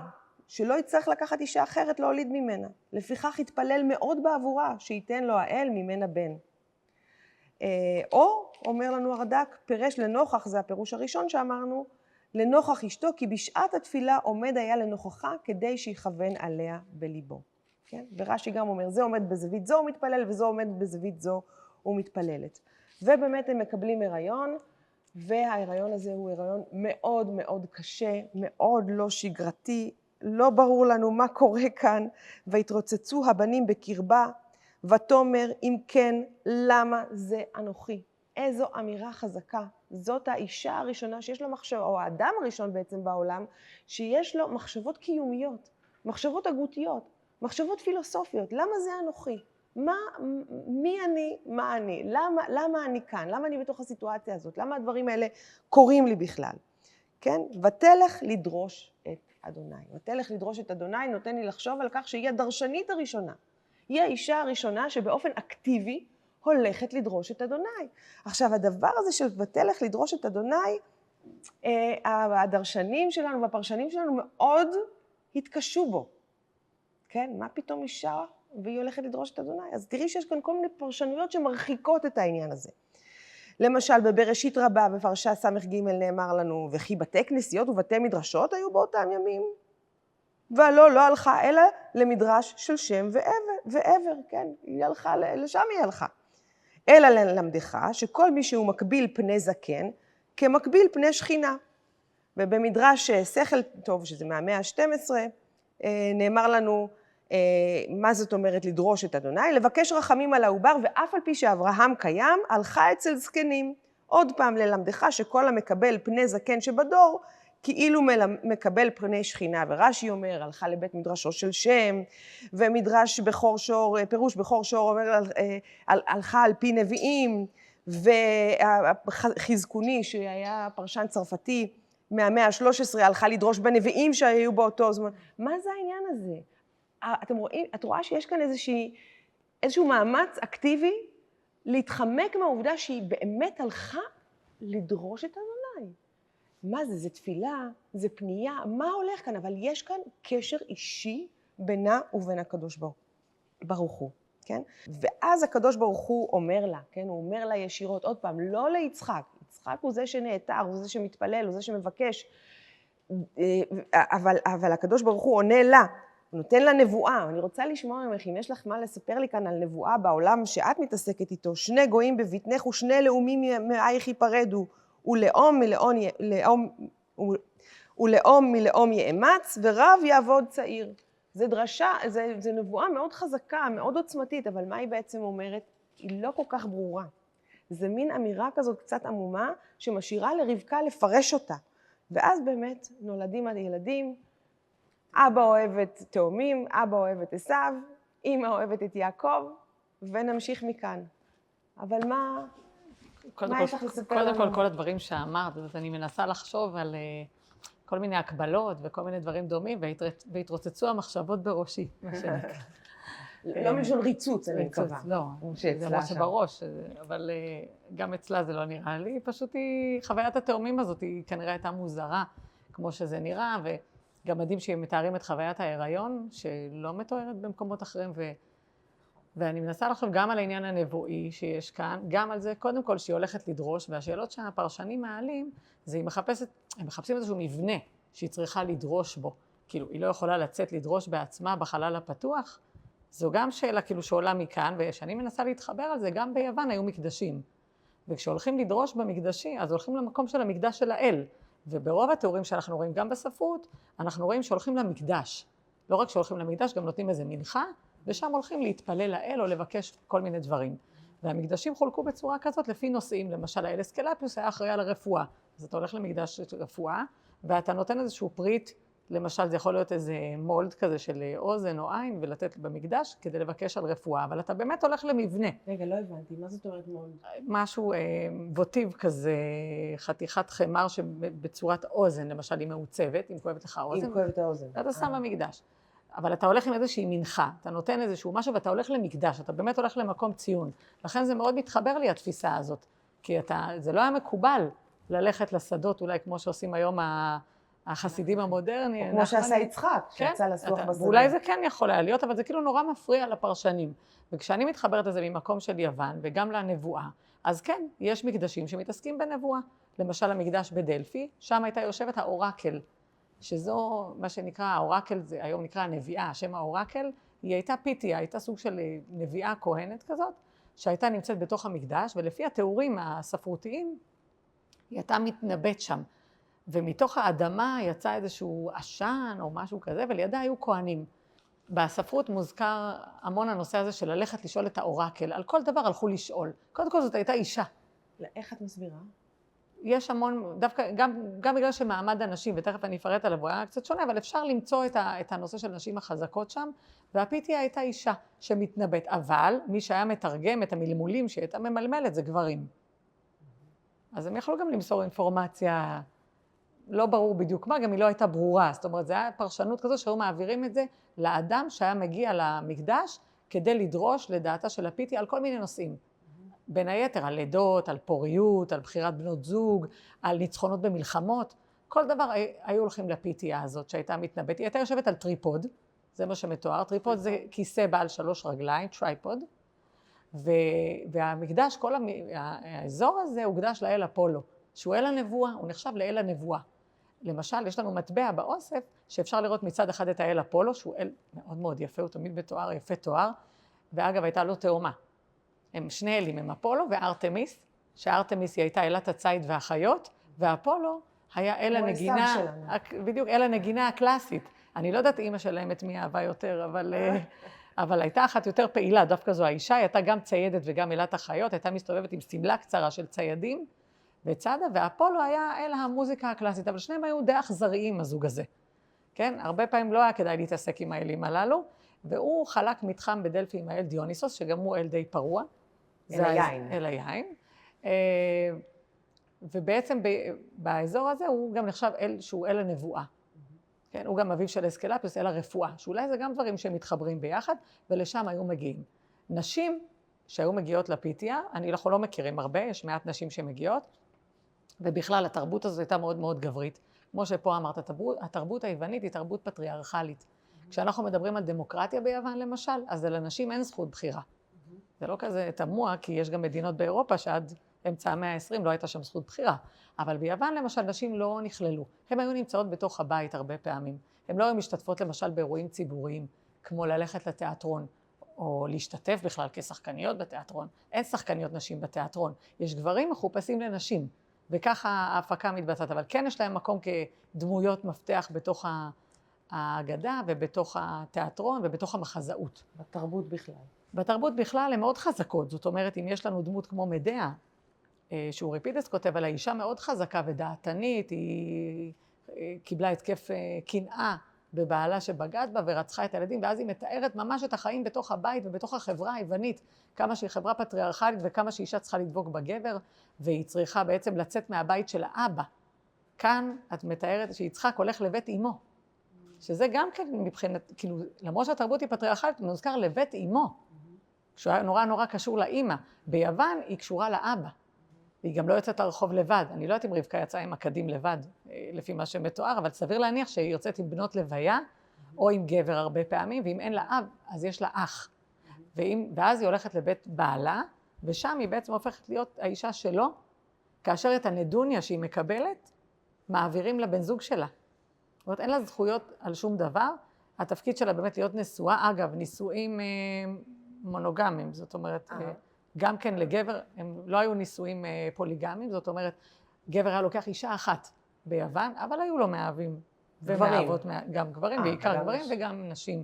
שלא יצטרך לקחת אישה אחרת להוליד ממנה. לפיכך התפלל מאוד בעבורה, שייתן לו האל ממנה בן. או, אומר לנו הרד"ק, פירש לנוכח, זה הפירוש הראשון שאמרנו, לנוכח אשתו, כי בשעת התפילה עומד היה לנוכחה כדי שיכוון עליה בליבו. כן? ורש"י גם אומר, זה עומד בזווית זו הוא מתפלל, וזו עומד בזווית זו הוא מתפללת. ובאמת הם מקבלים הריון, וההיריון הזה הוא הריון מאוד מאוד קשה, מאוד לא שגרתי, לא ברור לנו מה קורה כאן, והתרוצצו הבנים בקרבה, ותאמר אם כן, למה זה אנוכי? איזו אמירה חזקה. זאת האישה הראשונה שיש לו מחשב, או האדם הראשון בעצם בעולם, שיש לו מחשבות קיומיות, מחשבות הגותיות, מחשבות פילוסופיות. למה זה אנוכי? מי אני, מה אני? למה אני כאן? למה אני בתוך הסיטואציה הזאת? למה הדברים האלה קורים לי בכלל? כן? ותלך לדרוש את אדוני. ותלך לדרוש את אדוני נותן לי לחשוב על כך שהיא הדרשנית הראשונה. היא האישה הראשונה שבאופן אקטיבי הולכת לדרוש את אדוני. עכשיו, הדבר הזה של ותלך לדרוש את אדוני, הדרשנים שלנו והפרשנים שלנו מאוד התקשו בו. כן, מה פתאום אישה והיא הולכת לדרוש את אדוני? אז תראי שיש כאן כל מיני פרשנויות שמרחיקות את העניין הזה. למשל, בבראשית רבה, בפרשה ס"ג נאמר לנו, וכי בתי כנסיות ובתי מדרשות היו באותם ימים. ולא, לא הלכה, אלא למדרש של שם ועבר, כן? היא הלכה, לשם היא הלכה. אלא ללמדך שכל מי שהוא מקביל פני זקן, כמקביל פני שכינה. ובמדרש שכל טוב, שזה מהמאה ה-12, נאמר לנו, מה זאת אומרת לדרוש את אדוני? לבקש רחמים על העובר, ואף על פי שאברהם קיים, הלכה אצל זקנים. עוד פעם ללמדך שכל המקבל פני זקן שבדור, כאילו מקבל פני שכינה. ורש"י אומר, הלכה לבית מדרשו של שם, ומדרש בחור שור, פירוש בחור שור אומר, הלכה על פי נביאים, וחזקוני, שהיה פרשן צרפתי, מהמאה ה-13, הלכה לדרוש בנביאים שהיו באותו זמן. מה זה העניין הזה? אתם רואים, את רואה שיש כאן איזשהו מאמץ אקטיבי להתחמק מהעובדה שהיא באמת הלכה לדרוש את אדוני. מה זה? זה תפילה, זה פנייה, מה הולך כאן? אבל יש כאן קשר אישי בינה ובין הקדוש ברוך הוא, כן? ואז הקדוש ברוך הוא אומר לה, כן? הוא אומר לה ישירות, עוד פעם, לא ליצחק. יצחק הוא זה שנעתר, הוא זה שמתפלל, הוא זה שמבקש, אבל הקדוש ברוך הוא עונה לה, הוא נותן לה נבואה. אני רוצה לשמוע ממך, אם יש לך מה לספר לי כאן על נבואה בעולם שאת מתעסקת איתו, שני גויים בבטנך ושני לאומים מאייך ייפרדו, ולאום מלאום יאמץ, ורב יעבוד צעיר. זה דרשה, זה נבואה מאוד חזקה, מאוד עוצמתית, אבל מה היא בעצם אומרת? היא לא כל כך ברורה. זה מין אמירה כזאת קצת עמומה, שמשאירה לרבקה לפרש אותה. ואז באמת נולדים הילדים, אבא אוהב את תאומים, אבא אוהב את עשיו, אמא אוהבת את יעקב, ונמשיך מכאן. אבל מה יש לך לספר לנו? קודם כל הדברים שאמרת, אני מנסה לחשוב על כל מיני הקבלות וכל מיני דברים דומים, והתרוצצו המחשבות בראשי, מה שנקרא. לא מלשון ריצוץ, אני מקווה. לא, זה מה שבראש, אבל גם אצלה זה לא נראה לי, פשוט חוויית התאומים הזאת היא כנראה הייתה מוזרה, כמו שזה נראה, וגם מדהים שהם מתארים את חוויית ההיריון, שלא מתוארת במקומות אחרים, ואני מנסה לחשוב גם על העניין הנבואי שיש כאן, גם על זה, קודם כל שהיא הולכת לדרוש, והשאלות שהפרשנים מעלים, זה הם מחפשים איזשהו מבנה שהיא צריכה לדרוש בו, כאילו היא לא יכולה לצאת לדרוש בעצמה בחלל הפתוח, זו גם שאלה כאילו שעולה מכאן, ושאני מנסה להתחבר על זה, גם ביוון היו מקדשים. וכשהולכים לדרוש במקדשי, אז הולכים למקום של המקדש של האל. וברוב התיאורים שאנחנו רואים, גם בספרות, אנחנו רואים שהולכים למקדש. לא רק שהולכים למקדש, גם נותנים איזה מנחה, ושם הולכים להתפלל לאל או לבקש כל מיני דברים. והמקדשים חולקו בצורה כזאת לפי נושאים, למשל האל אסקלפיוס היה אחראי על הרפואה. אז אתה הולך למקדש של רפואה, ואתה נותן איזשהו פריט, למשל זה יכול להיות איזה מולד כזה של אוזן או עין ולתת במקדש כדי לבקש על רפואה, אבל אתה באמת הולך למבנה. רגע, לא הבנתי, מה זאת אומרת מולד? משהו ווטיב כזה, חתיכת חמר שבצורת אוזן, למשל היא מעוצבת, אם כואבת לך האוזן. אם כואבת האוזן. אתה שם במקדש. אבל אתה הולך עם איזושהי מנחה, אתה נותן איזשהו משהו ואתה הולך למקדש, אתה באמת הולך למקום ציון. לכן זה מאוד מתחבר לי התפיסה הזאת, כי זה לא היה מקובל ללכת לשדות אולי כמו שעושים היום החסידים המודרניים. כמו שעשה יצחק, שיצא לסלוח בשדה. ואולי זה כן יכול היה להיות, אבל זה כאילו נורא מפריע לפרשנים. וכשאני מתחברת לזה ממקום של יוון וגם לנבואה, אז כן, יש מקדשים שמתעסקים בנבואה. למשל המקדש בדלפי, שם הייתה יושבת האורקל, שזו מה שנקרא, האורקל זה היום נקרא הנביאה, השם האורקל, היא הייתה פיתיה, הייתה סוג של נביאה כהנת כזאת, שהייתה נמצאת בתוך המקדש, ולפי התיאורים הספרותיים, היא הייתה מתנבאת שם. ומתוך האדמה יצא איזשהו עשן או משהו כזה, ולידה היו כהנים. בספרות מוזכר המון הנושא הזה של ללכת לשאול את האורקל, על כל דבר הלכו לשאול. קודם כל זאת הייתה אישה. איך את מסבירה? יש המון, דווקא גם בגלל שמעמד הנשים, ותכף אני אפרט עליו, הוא היה קצת שונה, אבל אפשר למצוא את הנושא של נשים החזקות שם, והפיתיה הייתה אישה שמתנבאת, אבל מי שהיה מתרגם את המלמולים שהייתה ממלמלת זה גברים. אז הם יכלו גם למסור אינפורמציה, לא ברור בדיוק מה, גם היא לא הייתה ברורה, זאת אומרת, זו הייתה פרשנות כזו שהיו מעבירים את זה לאדם שהיה מגיע למקדש, כדי לדרוש לדעתה של הפיתיה על כל מיני נושאים. בין היתר, על לידות, על פוריות, על בחירת בנות זוג, על ניצחונות במלחמות. כל דבר היו הולכים לפיתיה הזאת שהייתה מתנבאת, היא הייתה יושבת על טריפוד, זה מה שמתואר, טריפוד זה כיסא בעל 3 רגליים, טריפוד, והמקדש, כל האזור הזה הוקדש לאל אפולו, שהוא אל הנבואה, הוא נחשב לאל הנבואה. למשל, יש לנו מטבע באוסף שאפשר לראות מצד אחד את האל אפולו, שהוא אל מאוד מאוד יפה, הוא תמיד בתואר, יפה תואר, ואגב הייתה לו תאומה. הם שני אלים, הם אפולו וארתמיס, שארתמיס היא הייתה אלת הציד והחיות, ואפולו היה אל הנגינה, בדיוק אל הנגינה הקלאסית. אני לא יודעת אימא שלהם את מי אהבה יותר, אבל הייתה אחת יותר פעילה, דווקא זו האישה, היא הייתה גם ציידת וגם אלת החיות, הייתה מסתובבת עם סמלה קצרה של ציידים בצדה, ואפולו היה אל המוזיקה הקלאסית, אבל שניהם היו די אכזריים הזוג הזה. כן? הרבה פעמים לא היה כדאי להתעסק עם האלים הללו, והוא חלק מתחם בדלפי עם האל דיוניסוס, שגם הוא אל די פרוע. אל היין. אל היין. ובעצם באזור הזה הוא גם נחשב אל שהוא אל הנבואה. כן? הוא גם אביו של אסקלפיוס, אל הרפואה, שאולי זה גם דברים שמתחברים ביחד, ולשם היו מגיעים. נשים שהיו מגיעות לפיתיה, אנחנו לא מכירים הרבה, יש מעט נשים שמגיעות, ובכלל התרבות הזו הייתה מאוד מאוד גברית. כמו שפה אמרת, התרבות היוונית היא תרבות פטריארכלית. כשאנחנו מדברים על דמוקרטיה ביוון למשל, אז לנשים אין זכות בחירה. זה לא כזה תמוה, כי יש גם מדינות באירופה שעד אמצע המאה ה-20 לא הייתה שם זכות בחירה. אבל ביוון למשל נשים לא נכללו. הן היו נמצאות בתוך הבית הרבה פעמים. הן לא היו משתתפות למשל באירועים ציבוריים, כמו ללכת לתיאטרון, או להשתתף בכלל כשחקניות בתיאטרון. אין שחקניות נשים בתיאטרון. יש גברים מחופשים לנשים, וככה ההפקה מתבצעת. אבל כן יש להם מקום כדמויות מפתח בתוך האגדה ובתוך התיאטרון ובתוך המחזאות. בתרבות בכלל. בתרבות בכלל הן מאוד חזקות, זאת אומרת, אם יש לנו דמות כמו מדעה, שאוריפידס כותב על האישה מאוד חזקה ודעתנית, היא קיבלה התקף קנאה בבעלה שבגד בה ורצחה את הילדים, ואז היא מתארת ממש את החיים בתוך הבית ובתוך החברה היוונית, כמה שהיא חברה פטריארכלית וכמה שאישה צריכה לדבוק בגבר, והיא צריכה בעצם לצאת מהבית של האבא. כאן את מתארת שיצחק הולך לבית אמו, שזה גם כן מבחינת, כאילו, למרות שהתרבות היא פטריארכלית, הוא נזכר לבית אמו, שהוא היה נורא נורא קשור לאמא. ביוון היא קשורה לאבא, והיא גם לא יוצאת לרחוב לבד. אני לא יודעת אם רבקה יצאה עם עקדים לבד, לפי מה שמתואר, אבל סביר להניח שהיא יוצאת עם בנות לוויה, או עם גבר הרבה פעמים, ואם אין לה אב, אז יש לה אח. ואז היא הולכת לבית בעלה, ושם היא בעצם הופכת להיות האישה שלו, כאשר את הנדוניה שהיא מקבלת, מעבירים לבן זוג שלה. זאת אומרת, אין לה זכויות על שום דבר, התפקיד שלה באמת להיות נשואה, אגב, נישואים מונוגמיים, זאת אומרת, גם כן לגבר, הם לא היו נישואים פוליגמיים, זאת אומרת, גבר היה לוקח אישה אחת ביוון, אבל היו לו מאהבים ומאהבות, גם גברים, בעיקר גברים וגם נשים,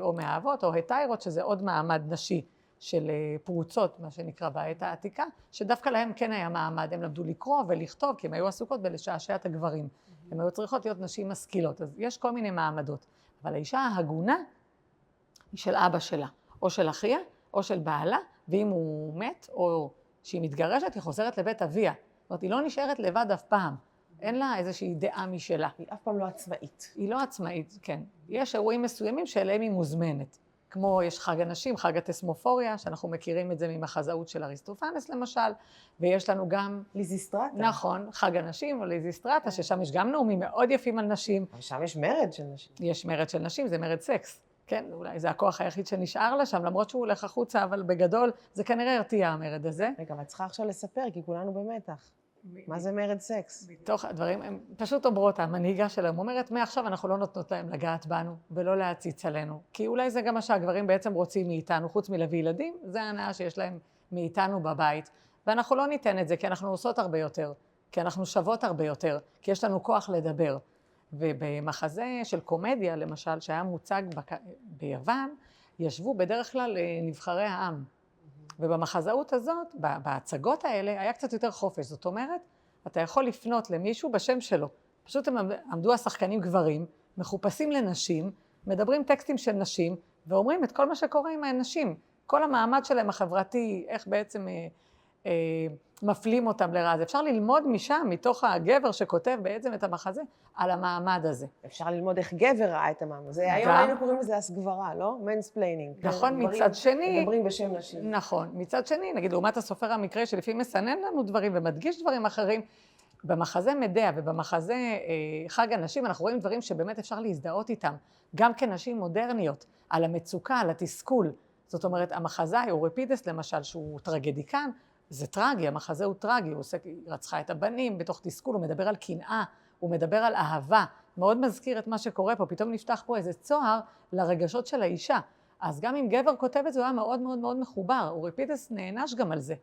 או מאהבות או הטיירות, שזה עוד מעמד נשי של פרוצות, מה שנקרא בעת העתיקה, שדווקא להם כן היה מעמד, הם למדו לקרוא ולכתוב, כי הם היו עסוקות בלשעשע את הגברים. הן היו צריכות להיות נשים משכילות, אז יש כל מיני מעמדות. אבל האישה ההגונה היא של אבא שלה, או של אחיה, או של בעלה, ואם הוא מת, או שהיא מתגרשת, היא חוזרת לבית אביה. זאת אומרת, היא לא נשארת לבד אף פעם. אין לה איזושהי דעה משלה. היא אף פעם לא עצמאית. היא לא עצמאית, כן. יש אירועים מסוימים שאליהם היא מוזמנת. כמו יש חג הנשים, חג הטסמופוריה, שאנחנו מכירים את זה ממחזאות של אריסטופנס למשל, ויש לנו גם... ליזיסטרטה. נכון, חג הנשים או ליזיסטרטה, ששם יש גם נאומים מאוד יפים על נשים. אבל שם יש מרד של נשים. יש מרד של נשים, זה מרד סקס. כן, אולי זה הכוח היחיד שנשאר לה שם, למרות שהוא הולך החוצה, אבל בגדול זה כנראה הרתיע המרד הזה. רגע, אבל צריכה עכשיו לספר, כי כולנו במתח. מה זה מרד סקס? מתוך הדברים, הם פשוט אומרות, המנהיגה שלהם אומרת, מעכשיו אנחנו לא נותנות להם לגעת בנו, ולא להציץ עלינו. כי אולי זה גם מה שהגברים בעצם רוצים מאיתנו, חוץ מלהביא ילדים, זה ההנאה שיש להם מאיתנו בבית. ואנחנו לא ניתן את זה, כי אנחנו עושות הרבה יותר, כי אנחנו שוות הרבה יותר, כי יש לנו כוח לדבר. ובמחזה של קומדיה, למשל, שהיה מוצג ביוון, ישבו בדרך כלל נבחרי העם. ובמחזאות הזאת, בהצגות האלה, היה קצת יותר חופש. זאת אומרת, אתה יכול לפנות למישהו בשם שלו. פשוט הם עמדו השחקנים גברים, מחופשים לנשים, מדברים טקסטים של נשים, ואומרים את כל מה שקורה עם הנשים. כל המעמד שלהם החברתי, איך בעצם מפלים אותם לרעה. אז אפשר ללמוד משם, מתוך הגבר שכותב בעצם את המחזה, על המעמד הזה. אפשר ללמוד איך גבר ראה את המעמד הזה. היום היינו קוראים לזה הסגברה, לא? מנספליינינג. נכון, מצד שני... מדברים בשם נשים. נכון, מצד שני, נגיד, לעומת הסופר המקראי שלפעמים מסנן לנו דברים ומדגיש דברים אחרים, במחזה מדע ובמחזה חג הנשים, אנחנו רואים דברים שבאמת אפשר להזדהות איתם, גם כנשים מודרניות, על המצוקה, על התסכול. זאת אומרת, המחזאי, אוריפידס למשל, שהוא טרגדיקן, זה טרגי, המחזה הוא טרגי, הוא עושה, היא רצחה את הבנים בתוך תסכול, הוא מדבר על קנאה, הוא מדבר על אהבה, מאוד מזכיר את מה שקורה פה, פתאום נפתח פה איזה צוהר לרגשות של האישה. אז גם אם גבר כותב את זה, הוא היה מאוד מאוד מאוד מחובר, אוריפידס נענש גם על זה.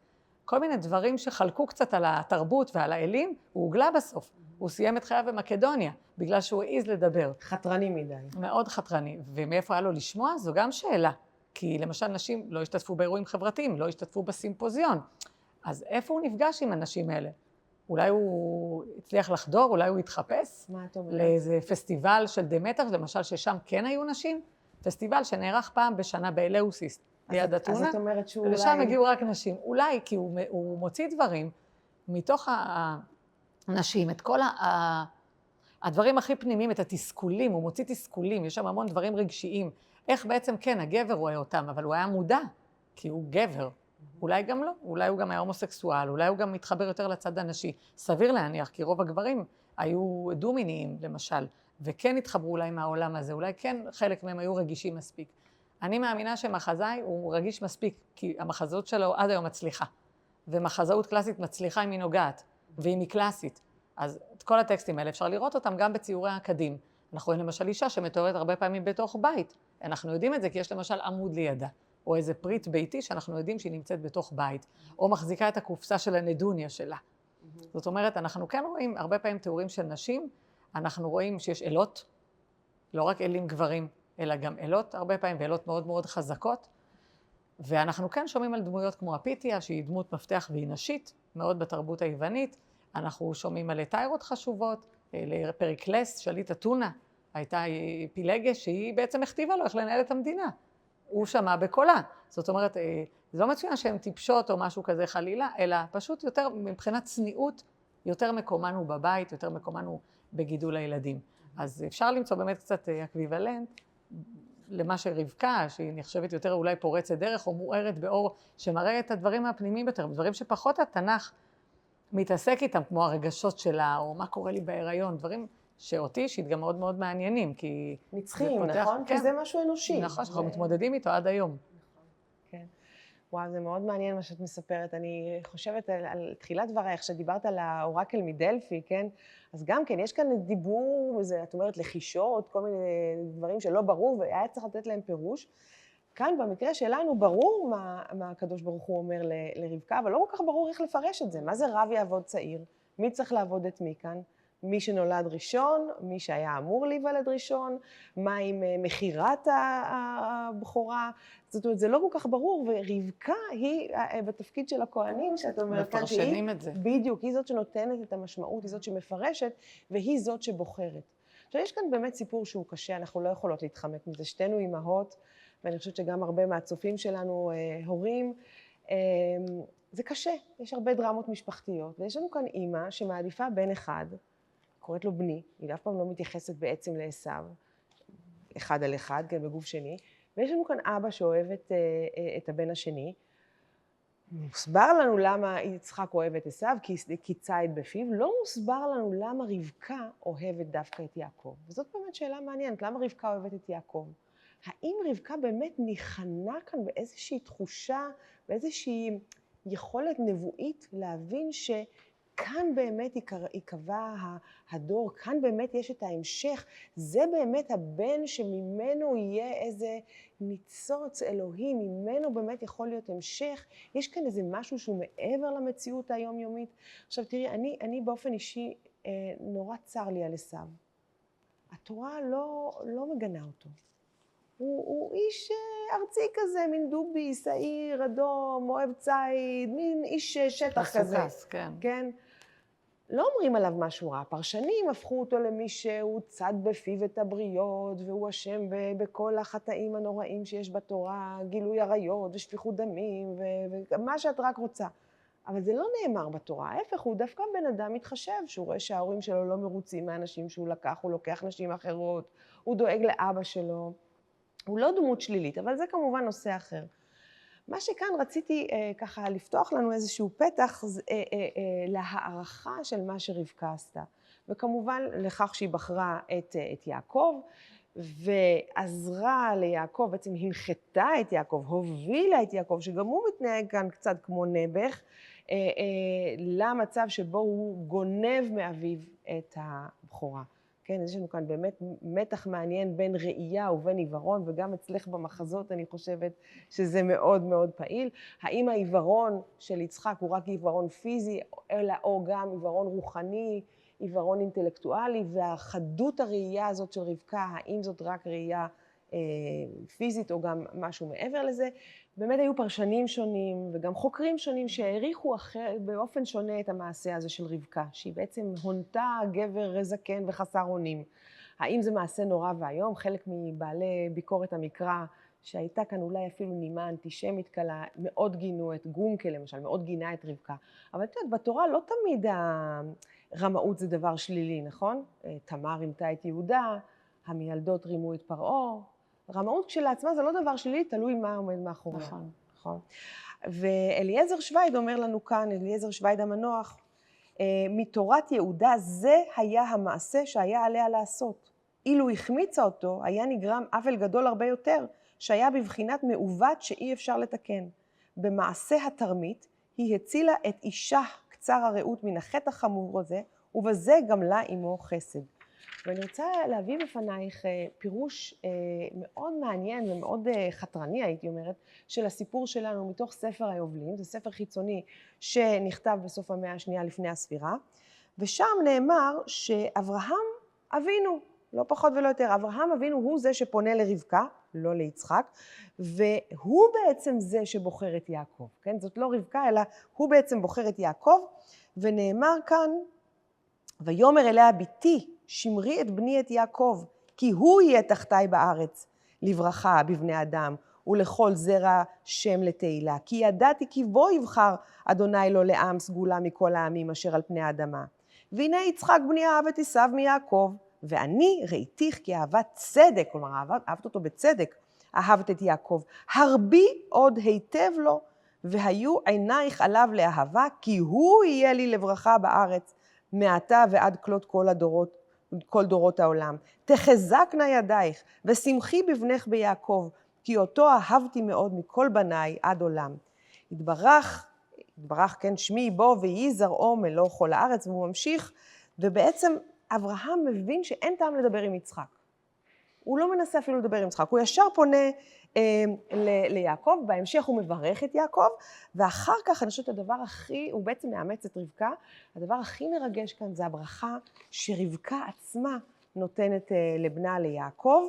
כל מיני דברים שחלקו קצת על התרבות ועל האלים, הוא הוגלה בסוף. הוא סיים את חייו במקדוניה, בגלל שהוא העז לדבר. חתרני מדי. מאוד חתרני. ומאיפה היה לו לשמוע? זו גם שאלה. כי למשל נשים לא השתתפו באירועים חברתיים, לא השתתפו בסימפוזיון. אז איפה הוא נפגש עם הנשים האלה? אולי הוא הצליח לחדור, אולי הוא התחפש מה את אומרת? לאיזה פסטיבל של דמטר, למשל ששם כן היו נשים, פסטיבל שנערך פעם בשנה באלאוסיס, ליד אתונה. אז את אומרת שהוא ולשם הגיעו רק נשים. אולי כי הוא מוציא דברים מתוך הנשים, את כל הדברים הכי פנימיים, את התסכולים, הוא מוציא תסכולים, יש שם המון דברים רגשיים. איך בעצם כן, הגבר רואה אותם, אבל הוא היה מודע, כי הוא גבר. אולי גם לא, אולי הוא גם היה הומוסקסואל, אולי הוא גם מתחבר יותר לצד הנשי. סביר להניח, כי רוב הגברים היו דו-מיניים, למשל, וכן התחברו אולי מהעולם הזה, אולי כן חלק מהם היו רגישים מספיק. אני מאמינה שמחזאי הוא רגיש מספיק, כי המחזאות שלו עד היום מצליחה. ומחזאות קלאסית מצליחה אם היא נוגעת, ואם היא קלאסית. אז את כל הטקסטים האלה אפשר לראות אותם גם בציורי האקדים. אנחנו רואים למשל אישה שמתוארת הרבה פעמים בתוך בית. אנחנו יודעים את זה כי יש למשל עמוד לידה, או איזה פריט ביתי שאנחנו יודעים שהיא נמצאת בתוך בית, או מחזיקה את הקופסה של הנדוניה שלה. זאת אומרת, אנחנו כן רואים הרבה פעמים תיאורים של נשים, אנחנו רואים שיש אלות, לא רק אלים גברים, אלא גם אלות הרבה פעמים, ואלות מאוד מאוד חזקות, ואנחנו כן שומעים על דמויות כמו אפיתיה, שהיא דמות מפתח והיא נשית, מאוד בתרבות היוונית, אנחנו שומעים על טיירות חשובות, לפריקלס, שליט אתונה, הייתה פילגש שהיא בעצם הכתיבה לו איך לנהל את המדינה. הוא שמע בקולה. זאת אומרת, זה לא מצוין שהן טיפשות או משהו כזה חלילה, אלא פשוט יותר מבחינת צניעות, יותר מקומן הוא בבית, יותר מקומן הוא בגידול הילדים. אז אפשר למצוא באמת קצת אקוויוולנט למה שרבקה, שהיא נחשבת יותר אולי פורצת דרך או מוארת באור, שמראה את הדברים הפנימיים יותר, דברים שפחות התנ"ך מתעסק איתם, כמו הרגשות שלה, או מה קורה לי בהיריון, דברים שאותי אישית גם מאוד מאוד מעניינים, כי... נצחיים, פותח, נכון? כן. כי זה משהו אנושי. נכון, שאנחנו מתמודדים איתו עד היום. כן. וואו, זה מאוד מעניין מה שאת מספרת. אני חושבת על תחילת דברייך, שדיברת על האורקל מדלפי, כן? אז גם כן, יש כאן דיבור, את אומרת, לחישות, כל מיני דברים שלא ברור, והיה צריך לתת להם פירוש. כאן במקרה שלנו ברור מה הקדוש ברוך הוא אומר לרבקה, אבל לא כל כך ברור איך לפרש את זה. מה זה רב יעבוד צעיר? מי צריך לעבוד את מי כאן? מי שנולד ראשון, מי שהיה אמור להיוולד ראשון, מה עם מכירת הבכורה, זאת אומרת, זה לא כל כך ברור, ורבקה היא בתפקיד של הכהנים, שאת אומרת כאן שהיא, מפרשנים את זה. בדיוק, היא זאת שנותנת את המשמעות, היא זאת שמפרשת, והיא זאת שבוחרת. עכשיו, יש כאן באמת סיפור שהוא קשה, אנחנו לא יכולות להתחמק מזה, שתינו אימהות, ואני חושבת שגם הרבה מהצופים שלנו הורים, זה קשה, יש הרבה דרמות משפחתיות, ויש לנו כאן אימא שמעדיפה בן אחד, קוראת לו בני, היא אף פעם לא מתייחסת בעצם לעשיו, אחד על אחד, כן, בגוף שני, ויש לנו כאן אבא שאוהב את הבן השני, מוסבר לנו למה יצחק אוהב את עשיו, כי ציד בפיו, לא מוסבר לנו למה רבקה אוהבת דווקא את יעקב. וזאת באמת שאלה מעניינת, למה רבקה אוהבת את יעקב? האם רבקה באמת ניחנה כאן באיזושהי תחושה, באיזושהי יכולת נבואית להבין שכאן באמת יקבע הדור, כאן באמת יש את ההמשך, זה באמת הבן שממנו יהיה איזה ניצוץ אלוהי, ממנו באמת יכול להיות המשך, יש כאן איזה משהו שהוא מעבר למציאות היומיומית. עכשיו תראי, אני באופן אישי נורא צר לי על עשיו. התורה לא מגנה אותו. הוא איש ארצי כזה, מין דובי, שעיר, אדום, אוהב ציד, מין איש שטח כזה. מסוכס, כן. כן? לא אומרים עליו משהו רע. פרשנים הפכו אותו למי שהוא צד בפיו את הבריות, והוא אשם בכל החטאים הנוראים שיש בתורה, גילוי עריות ושפיכות דמים, ומה שאת רק רוצה. אבל זה לא נאמר בתורה, ההפך, הוא דווקא בן אדם מתחשב, שהוא רואה שההורים שלו לא מרוצים מהאנשים שהוא לקח, הוא לוקח נשים אחרות, הוא דואג לאבא שלו. הוא לא דמות שלילית, אבל זה כמובן נושא אחר. מה שכאן רציתי ככה לפתוח לנו איזשהו פתח להערכה של מה שרבקה עשתה. וכמובן לכך שהיא בחרה את יעקב, ועזרה ליעקב, בעצם הנחתה את יעקב, הובילה את יעקב, שגם הוא מתנהג כאן קצת כמו נעבך, למצב שבו הוא גונב מאביו את הבכורה. כן, יש לנו כאן באמת מתח מעניין בין ראייה ובין עיוורון, וגם אצלך במחזות אני חושבת שזה מאוד מאוד פעיל. האם העיוורון של יצחק הוא רק עיוורון פיזי, אלא או גם עיוורון רוחני, עיוורון אינטלקטואלי, והחדות הראייה הזאת של רבקה, האם זאת רק ראייה פיזית או גם משהו מעבר לזה? באמת היו פרשנים שונים וגם חוקרים שונים שהעריכו באופן שונה את המעשה הזה של רבקה, שהיא בעצם הונתה גבר זקן וחסר אונים. האם זה מעשה נורא והיום? חלק מבעלי ביקורת המקרא, שהייתה כאן אולי אפילו נימה אנטישמית קלה, מאוד גינו את גונקל למשל, מאוד גינה את רבקה. אבל את יודעת, בתורה לא תמיד הרמאות זה דבר שלילי, נכון? תמר רימתה את יהודה, המילדות רימו את פרעה. רמאות כשלעצמה זה לא דבר שלילי, תלוי מה עומד מאחוריה. נכון. נכון. ואליעזר שווייד אומר לנו כאן, אליעזר שווייד המנוח, מתורת יהודה זה היה המעשה שהיה עליה לעשות. אילו החמיצה אותו, היה נגרם עוול גדול הרבה יותר, שהיה בבחינת מעוות שאי אפשר לתקן. במעשה התרמית היא הצילה את אישה קצר הרעות מן החטא החמור הזה, ובזה גמלה עמו חסד. ואני רוצה להביא בפנייך פירוש מאוד מעניין ומאוד חתרני, הייתי אומרת, של הסיפור שלנו מתוך ספר היובלים. זה ספר חיצוני שנכתב בסוף המאה השנייה לפני הספירה, ושם נאמר שאברהם אבינו, לא פחות ולא יותר, אברהם אבינו הוא זה שפונה לרבקה, לא ליצחק, והוא בעצם זה שבוחר את יעקב, כן? זאת לא רבקה, אלא הוא בעצם בוחר את יעקב, ונאמר כאן, ויאמר אליה ביתי, שמרי את בני את יעקב, כי הוא יהיה תחתי בארץ, לברכה בבני אדם, ולכל זרע שם לתהילה. כי ידעתי כי בו יבחר אדוני לו לעם סגולה מכל העמים אשר על פני האדמה. והנה יצחק בני אהב את עשיו מיעקב, ואני ראיתיך כי אהבת צדק, כלומר אהבת אותו בצדק, אהבת את יעקב. הרבי עוד היטב לו, והיו עינייך עליו לאהבה, כי הוא יהיה לי לברכה בארץ, מעתה ועד כלות כל דורות העולם. תחזקנה ידייך, ושמחי בבנך ביעקב, כי אותו אהבתי מאוד מכל בניי עד עולם. יתברך, כן, שמי בו ויהי זרעו מלוא כל הארץ, והוא ממשיך, ובעצם אברהם מבין שאין טעם לדבר עם יצחק. הוא לא מנסה אפילו לדבר עם יצחק, הוא ישר פונה ליעקב, בהמשך הוא מברך את יעקב, ואחר כך אני חושבת הדבר הוא בעצם מאמץ את רבקה, הדבר הכי מרגש כאן זה הברכה שרבקה עצמה נותנת לבנה ליעקב,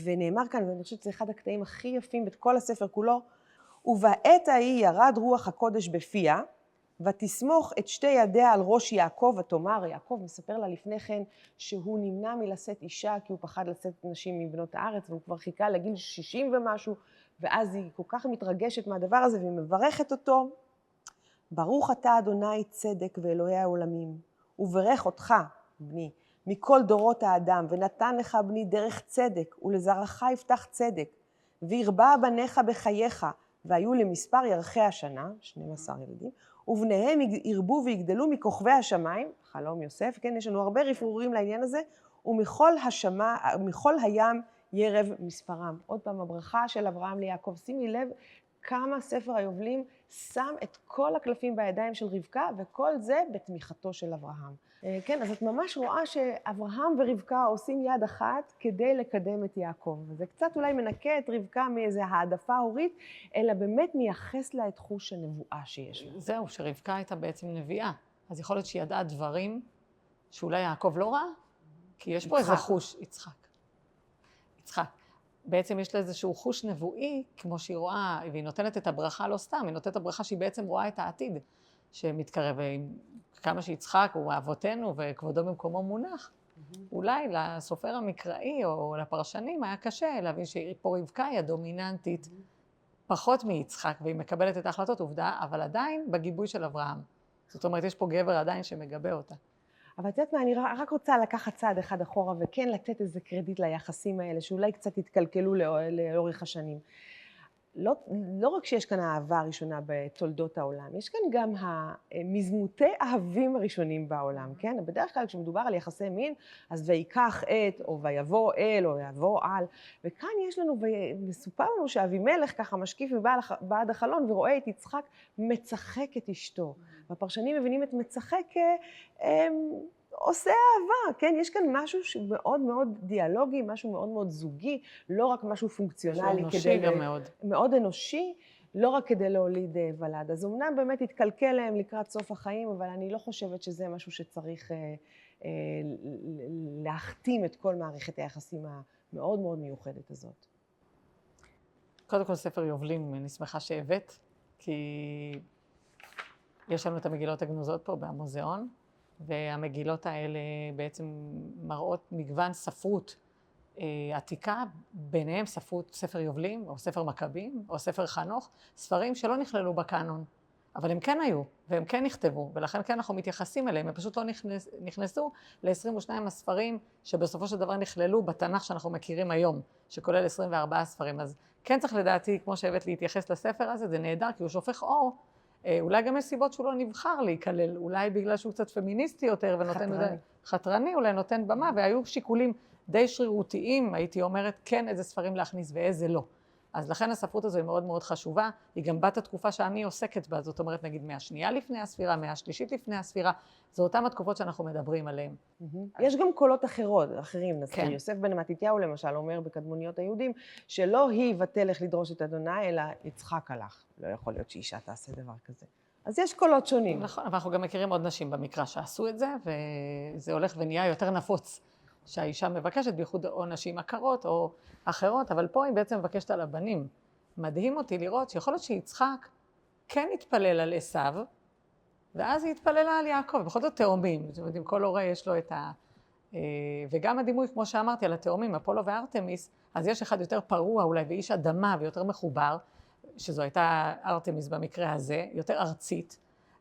ונאמר כאן, ואני חושבת שזה אחד הקטעים הכי יפים בכל הספר כולו, ובעת ההיא ירד רוח הקודש בפיה, ותסמוך את שתי ידיה על ראש יעקב, ותאמר, יעקב מספר לה לפני כן שהוא נמנע מלשאת אישה, כי הוא פחד לשאת נשים מבנות הארץ, והוא כבר חיכה לגיל 60 ומשהו, ואז היא כל כך מתרגשת מהדבר הזה, והיא מברכת אותו. ברוך אתה אדוני צדק ואלוהי העולמים, וברך אותך, בני, מכל דורות האדם, ונתן לך בני דרך צדק, ולזרעך יפתח צדק, והרבה בניך בחייך, והיו למספר ירחי השנה, 12 ילדים, ובניהם ירבו ויגדלו מכוכבי השמיים, חלום יוסף, כן, יש לנו הרבה רפרורים לעניין הזה, ומכל הים ירב מספרם. עוד פעם, הברכה של אברהם ליעקב, שימי לב כמה ספר היובלים שם את כל הקלפים בידיים של רבקה, וכל זה בתמיכתו של אברהם. כן, אז את ממש רואה שאברהם ורבקה עושים יד אחת כדי לקדם את יעקב. וזה קצת אולי מנקה את רבקה מאיזו העדפה הורית, אלא באמת מייחס לה את חוש הנבואה שיש לה. זהו, שרבקה הייתה בעצם נביאה. אז יכול להיות שהיא ידעה דברים שאולי יעקב לא ראה, כי יש פה איזה חוש, יצחק. בעצם יש לה איזשהו חוש נבואי, כמו שהיא רואה, והיא נותנת את הברכה לא סתם, היא נותנת את הברכה שהיא בעצם רואה את העתיד שמתקרב. כמה שיצחק הוא אבותינו וכבודו במקומו מונח, אולי לסופר המקראי או לפרשנים היה קשה להבין שפה רבקה היא הדומיננטית פחות מיצחק, והיא מקבלת את ההחלטות, עובדה, אבל עדיין בגיבוי של אברהם. זאת אומרת, יש פה גבר עדיין שמגבה אותה. אבל את יודעת מה, אני רק רוצה לקחת צעד אחד אחורה, וכן לתת איזה קרדיט ליחסים האלה, שאולי קצת התקלקלו לאורך השנים. לא רק שיש כאן האהבה הראשונה בתולדות העולם, יש כאן גם המזמותי אהבים הראשונים בעולם, כן? בדרך כלל כשמדובר על יחסי מין, אז ויקח את, או ויבוא אל, או יבוא על, וכאן יש לנו, ומסופר לנו שאבימלך ככה משקיף מבעד החלון ורואה את יצחק מצחק את אשתו. והפרשנים מבינים את מצחק עושה אהבה, כן? יש כאן משהו שמאוד מאוד דיאלוגי, משהו מאוד מאוד זוגי, לא רק משהו פונקציונלי. אנושי גם מאוד. מאוד אנושי, לא רק כדי להוליד ולד. אז אמנם באמת התקלקל להם לקראת סוף החיים, אבל אני לא חושבת שזה משהו שצריך להחתים את כל מערכת היחסים המאוד מאוד מיוחדת הזאת. קודם כל ספר יובלים, אני שמחה שהבאת, כי יש לנו את המגילות הגנוזות פה במוזיאון, והמגילות האלה בעצם מראות מגוון ספרות עתיקה, ביניהם ספר יובלים, או ספר מכבים, או ספר חנוך, ספרים שלא נכללו בקאנון, אבל הם כן היו, והם כן נכתבו, ולכן כן אנחנו מתייחסים אליהם, הם פשוט לא נכנסו ל-22 הספרים שבסופו של דבר נכללו בתנ"ך שאנחנו מכירים היום, שכולל 24 ספרים. אז כן צריך לדעתי, כמו שהבאת להתייחס לספר הזה, זה נהדר, כי הוא שופך אור, אולי גם יש סיבות שהוא לא נבחר להיכלל, אולי בגלל שהוא קצת פמיניסטי יותר, ונותן חתרני, אולי נותן במה, והיו שיקולים די שרירותיים, הייתי אומרת, כן איזה ספרים להכניס ואיזה לא. אז לכן הספרות הזו היא מאוד מאוד חשובה, היא גם בת התקופה שאני עוסקת בה, זאת אומרת נגיד מהשנייה לפני הספירה, מהשלישית לפני הספירה, זו אותם התקופות שאנחנו מדברים עליהם. יש גם קולות אחרים, נזכיר, יוסף בן מתתיהו למשל אומר בקדמוניות היהודים, שלא היא ותלך לדרוש את אדוני, אלא יצחק הלך. לא יכול להיות שאישה תעשה דבר כזה. אז יש קולות שונים. נכון, אבל אנחנו גם מכירים עוד נשים במקרא שעשו את זה, וזה הולך ונהיה יותר נפוץ. שהאישה מבקשת, בייחוד או נשים עקרות או אחרות, אבל פה היא בעצם מבקשת על הבנים. מדהים אותי לראות שיכול להיות שיצחק כן התפלל על עשיו, ואז היא התפללה על יעקב, בכל זאת תאומים, זאת אומרת, עם כל הורה יש לו את וגם הדימוי, כמו שאמרתי, על התאומים, אפולו וארתמיס, אז יש אחד יותר פרוע אולי, ואיש אדמה ויותר מחובר, שזו הייתה ארתמיס במקרה הזה, יותר ארצית,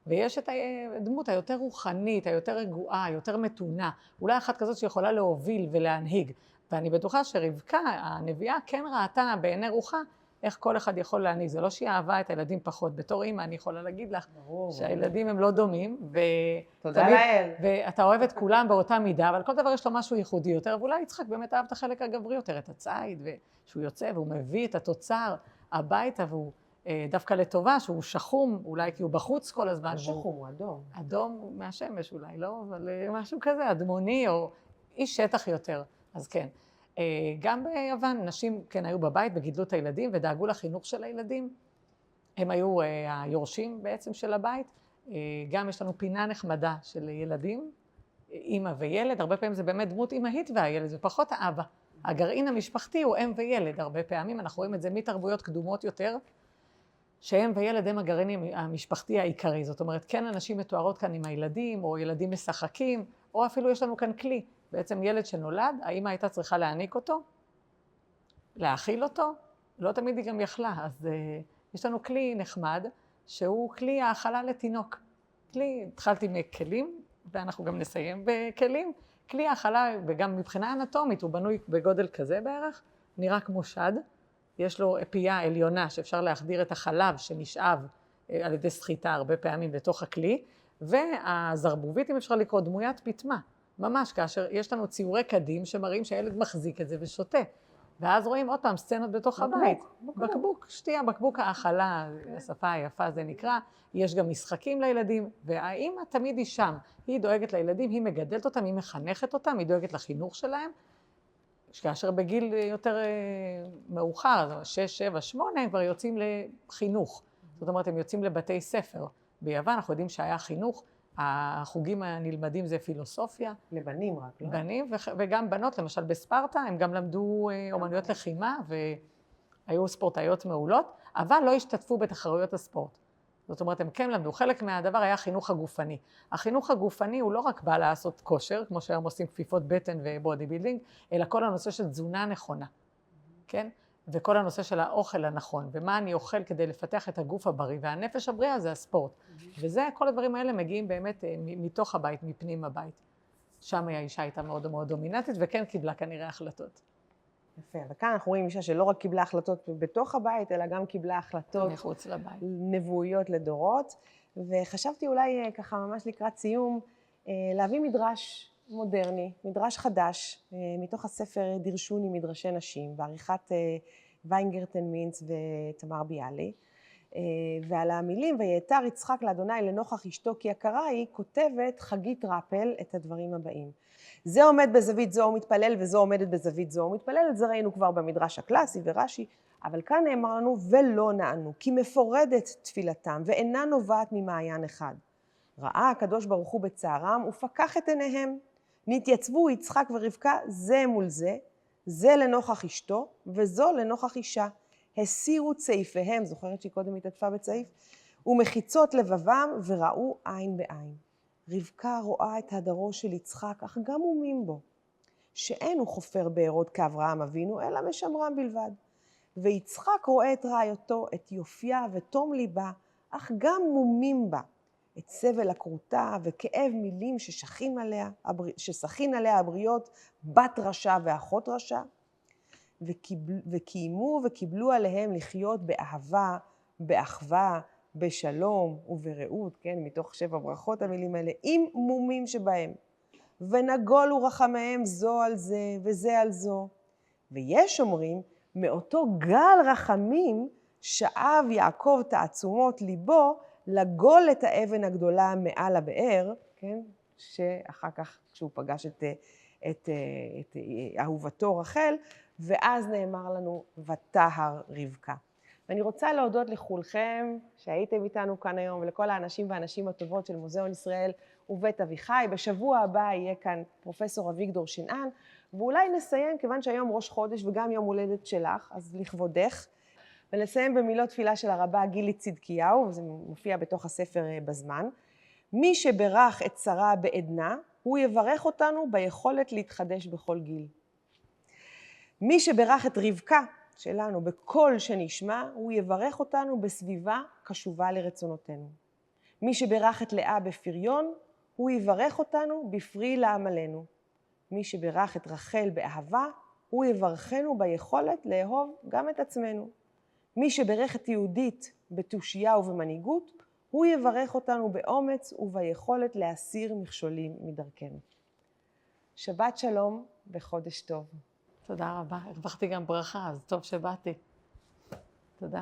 ויש את הדמות היותר רוחנית, היותר רגועה, היותר מתונה, אולי אחת כזאת שיכולה להוביל ולהנהיג. ואני בטוחה שרבקה, הנביאה, כן ראתה בעיני רוחה איך כל אחד יכול להנהיג. זה לא שהיא אהבה את הילדים פחות. בתור אימא אני יכולה להגיד לך שהילדים הם לא דומים. תודה לאל. ואתה אוהב את כולם באותה מידה, אבל כל דבר יש לו משהו ייחודי יותר, ואולי יצחק באמת אהב את החלק הגברי יותר, את הציד, ושהוא יוצא והוא מביא את התוצר הביתה, והוא דווקא לטובה, שהוא שחום, אולי כי הוא בחוץ כל הזמן. שחום, הוא אדום. אדום מהשמש אולי, לא? אבל משהו כזה, אדמוני או איש שטח יותר. אז כן. גם ביוון, נשים כן היו בבית וגידלו את הילדים ודאגו לחינוך של הילדים. הם היו היורשים בעצם של הבית. גם יש לנו פינה נחמדה של ילדים, אמא וילד. הרבה פעמים זה באמת דמות אמהית והילד, זה פחות האבא. הגרעין המשפחתי הוא אם וילד. הרבה פעמים אנחנו רואים את זה מתרבויות קדומות יותר, שאם וילד הם הגרעין המשפחתי העיקרי. זאת אומרת, כן אנשים מתוארות כאן עם הילדים, או ילדים משחקים, או אפילו יש לנו כאן כלי. בעצם ילד שנולד, האמא הייתה צריכה להעניק אותו, להאכיל אותו, לא תמיד היא גם יכלה. אז יש לנו כלי נחמד, שהוא כלי האכלה לתינוק. התחלתי מכלים, ואנחנו גם נסיים בכלים. כלי האכלה, וגם מבחינה אנטומית, הוא בנוי בגודל כזה בערך, נראה כמו שד. יש לו פייה עליונה שאפשר להחדיר את החלב שנשאב על ידי סחיטה הרבה פעמים לתוך הכלי, והזרבובית, אם אפשר לקרוא, דמוית פטמה. ממש, כאשר יש לנו ציורי קדים שמראים שהילד מחזיק את זה ושותה. ואז רואים עוד פעם סצנות בתוך הבית. בקבוק, שתייה, בקבוק האכלה, השפה היפה זה נקרא. יש גם משחקים לילדים, והאמא תמיד היא שם. היא דואגת לילדים, היא מגדלת אותם, היא מחנכת אותם, היא דואגת לחינוך שלהם. כאשר בגיל יותר מאוחר, 6, 7, 8, הם כבר יוצאים לחינוך. זאת אומרת, הם יוצאים לבתי ספר. ביוון אנחנו יודעים שהיה חינוך, החוגים הנלמדים זה פילוסופיה. לבנים רק, לא? בנים וגם בנות, למשל בספרטה, הם גם למדו אומנויות לחימה והיו ספורטאיות מעולות, אבל לא השתתפו בתחרויות הספורט. זאת אומרת, הם כן למדו. חלק מהדבר היה החינוך הגופני. החינוך הגופני הוא לא רק בא לעשות כושר, כמו שהיום עושים כפיפות בטן ובודי בילדינג, אלא כל הנושא של תזונה נכונה, כן? וכל הנושא של האוכל הנכון, ומה אני אוכל כדי לפתח את הגוף הבריא, והנפש הבריאה זה הספורט. וזה, כל הדברים האלה מגיעים באמת מתוך הבית, מפנים הבית. שם האישה הייתה מאוד מאוד דומיננטית, וכן קיבלה כנראה החלטות. יפה, וכאן אנחנו רואים אישה שלא רק קיבלה החלטות בתוך הבית, אלא גם קיבלה החלטות מחוץ לבית. נבואיות לדורות. וחשבתי אולי ככה ממש לקראת סיום, להביא מדרש מודרני, מדרש חדש, מתוך הספר דרשוני מדרשי נשים, בעריכת ויינגרטן מינץ ותמר ביאלי. ועל המילים, ויעתר יצחק לאדוני לנוכח אשתו כי יקרה היא, כותבת חגית רפל את הדברים הבאים. זה עומד בזווית זו ומתפלל, וזו עומדת בזווית זו ומתפללת, זה ראינו כבר במדרש הקלאסי ורש"י, אבל כאן נאמר לנו ולא נענו, כי מפורדת תפילתם ואינה נובעת ממעיין אחד. ראה הקדוש ברוך הוא בצערם ופקח את עיניהם. נתייצבו יצחק ורבקה זה מול זה, זה לנוכח אשתו וזו לנוכח אישה. הסירו צעיפיהם, זוכרת שהיא קודם התעטפה בצעיף? ומחיצות לבבם וראו עין בעין. רבקה רואה את הדרו של יצחק, אך גם מומים בו. שאין הוא חופר בארות כאברהם אבינו, אלא משמרם בלבד. ויצחק רואה את רעייתו, את יופייה ותום ליבה, אך גם מומים בה. את סבל הכרותה וכאב מילים ששכין עליה הבריות, בת רשע ואחות רשע. וקיימו וקיבלו עליהם לחיות באהבה, באחווה, בשלום וברעות, כן, מתוך 7 ברכות המילים האלה, עם מומים שבהם. ונגולו רחמיהם זו על זה וזה על זו. ויש אומרים, מאותו גל רחמים שאב יעקב תעצומות ליבו לגול את האבן הגדולה מעל הבאר, כן, שאחר כך כשהוא פגש את אהובתו רחל, ואז נאמר לנו ותהר רבקה. ואני רוצה להודות לכולכם שהייתם איתנו כאן היום, ולכל האנשים והנשים הטובות של מוזיאון ישראל ובית אביחי. בשבוע הבא יהיה כאן פרופסור אביגדור שנען, ואולי נסיים, כיוון שהיום ראש חודש וגם יום הולדת שלך, אז לכבודך, ונסיים במילות תפילה של הרבה גילי צדקיהו, וזה מופיע בתוך הספר בזמן. מי שברך את שרה בעדנה, הוא יברך אותנו ביכולת להתחדש בכל גיל. מי שברך את רבקה שלנו בקול שנשמע, הוא יברך אותנו בסביבה קשובה לרצונותינו. מי שברך את לאה בפריון, הוא יברך אותנו בפרי לעמלנו. מי שברך את רחל באהבה, הוא יברכנו ביכולת לאהוב גם את עצמנו. מי שברך את יהודית בתושייה ובמנהיגות, הוא יברך אותנו באומץ וביכולת להסיר מכשולים מדרכנו. שבת שלום וחודש טוב. תודה רבה. הרווחתי גם ברכה, אז טוב שבאתי. תודה.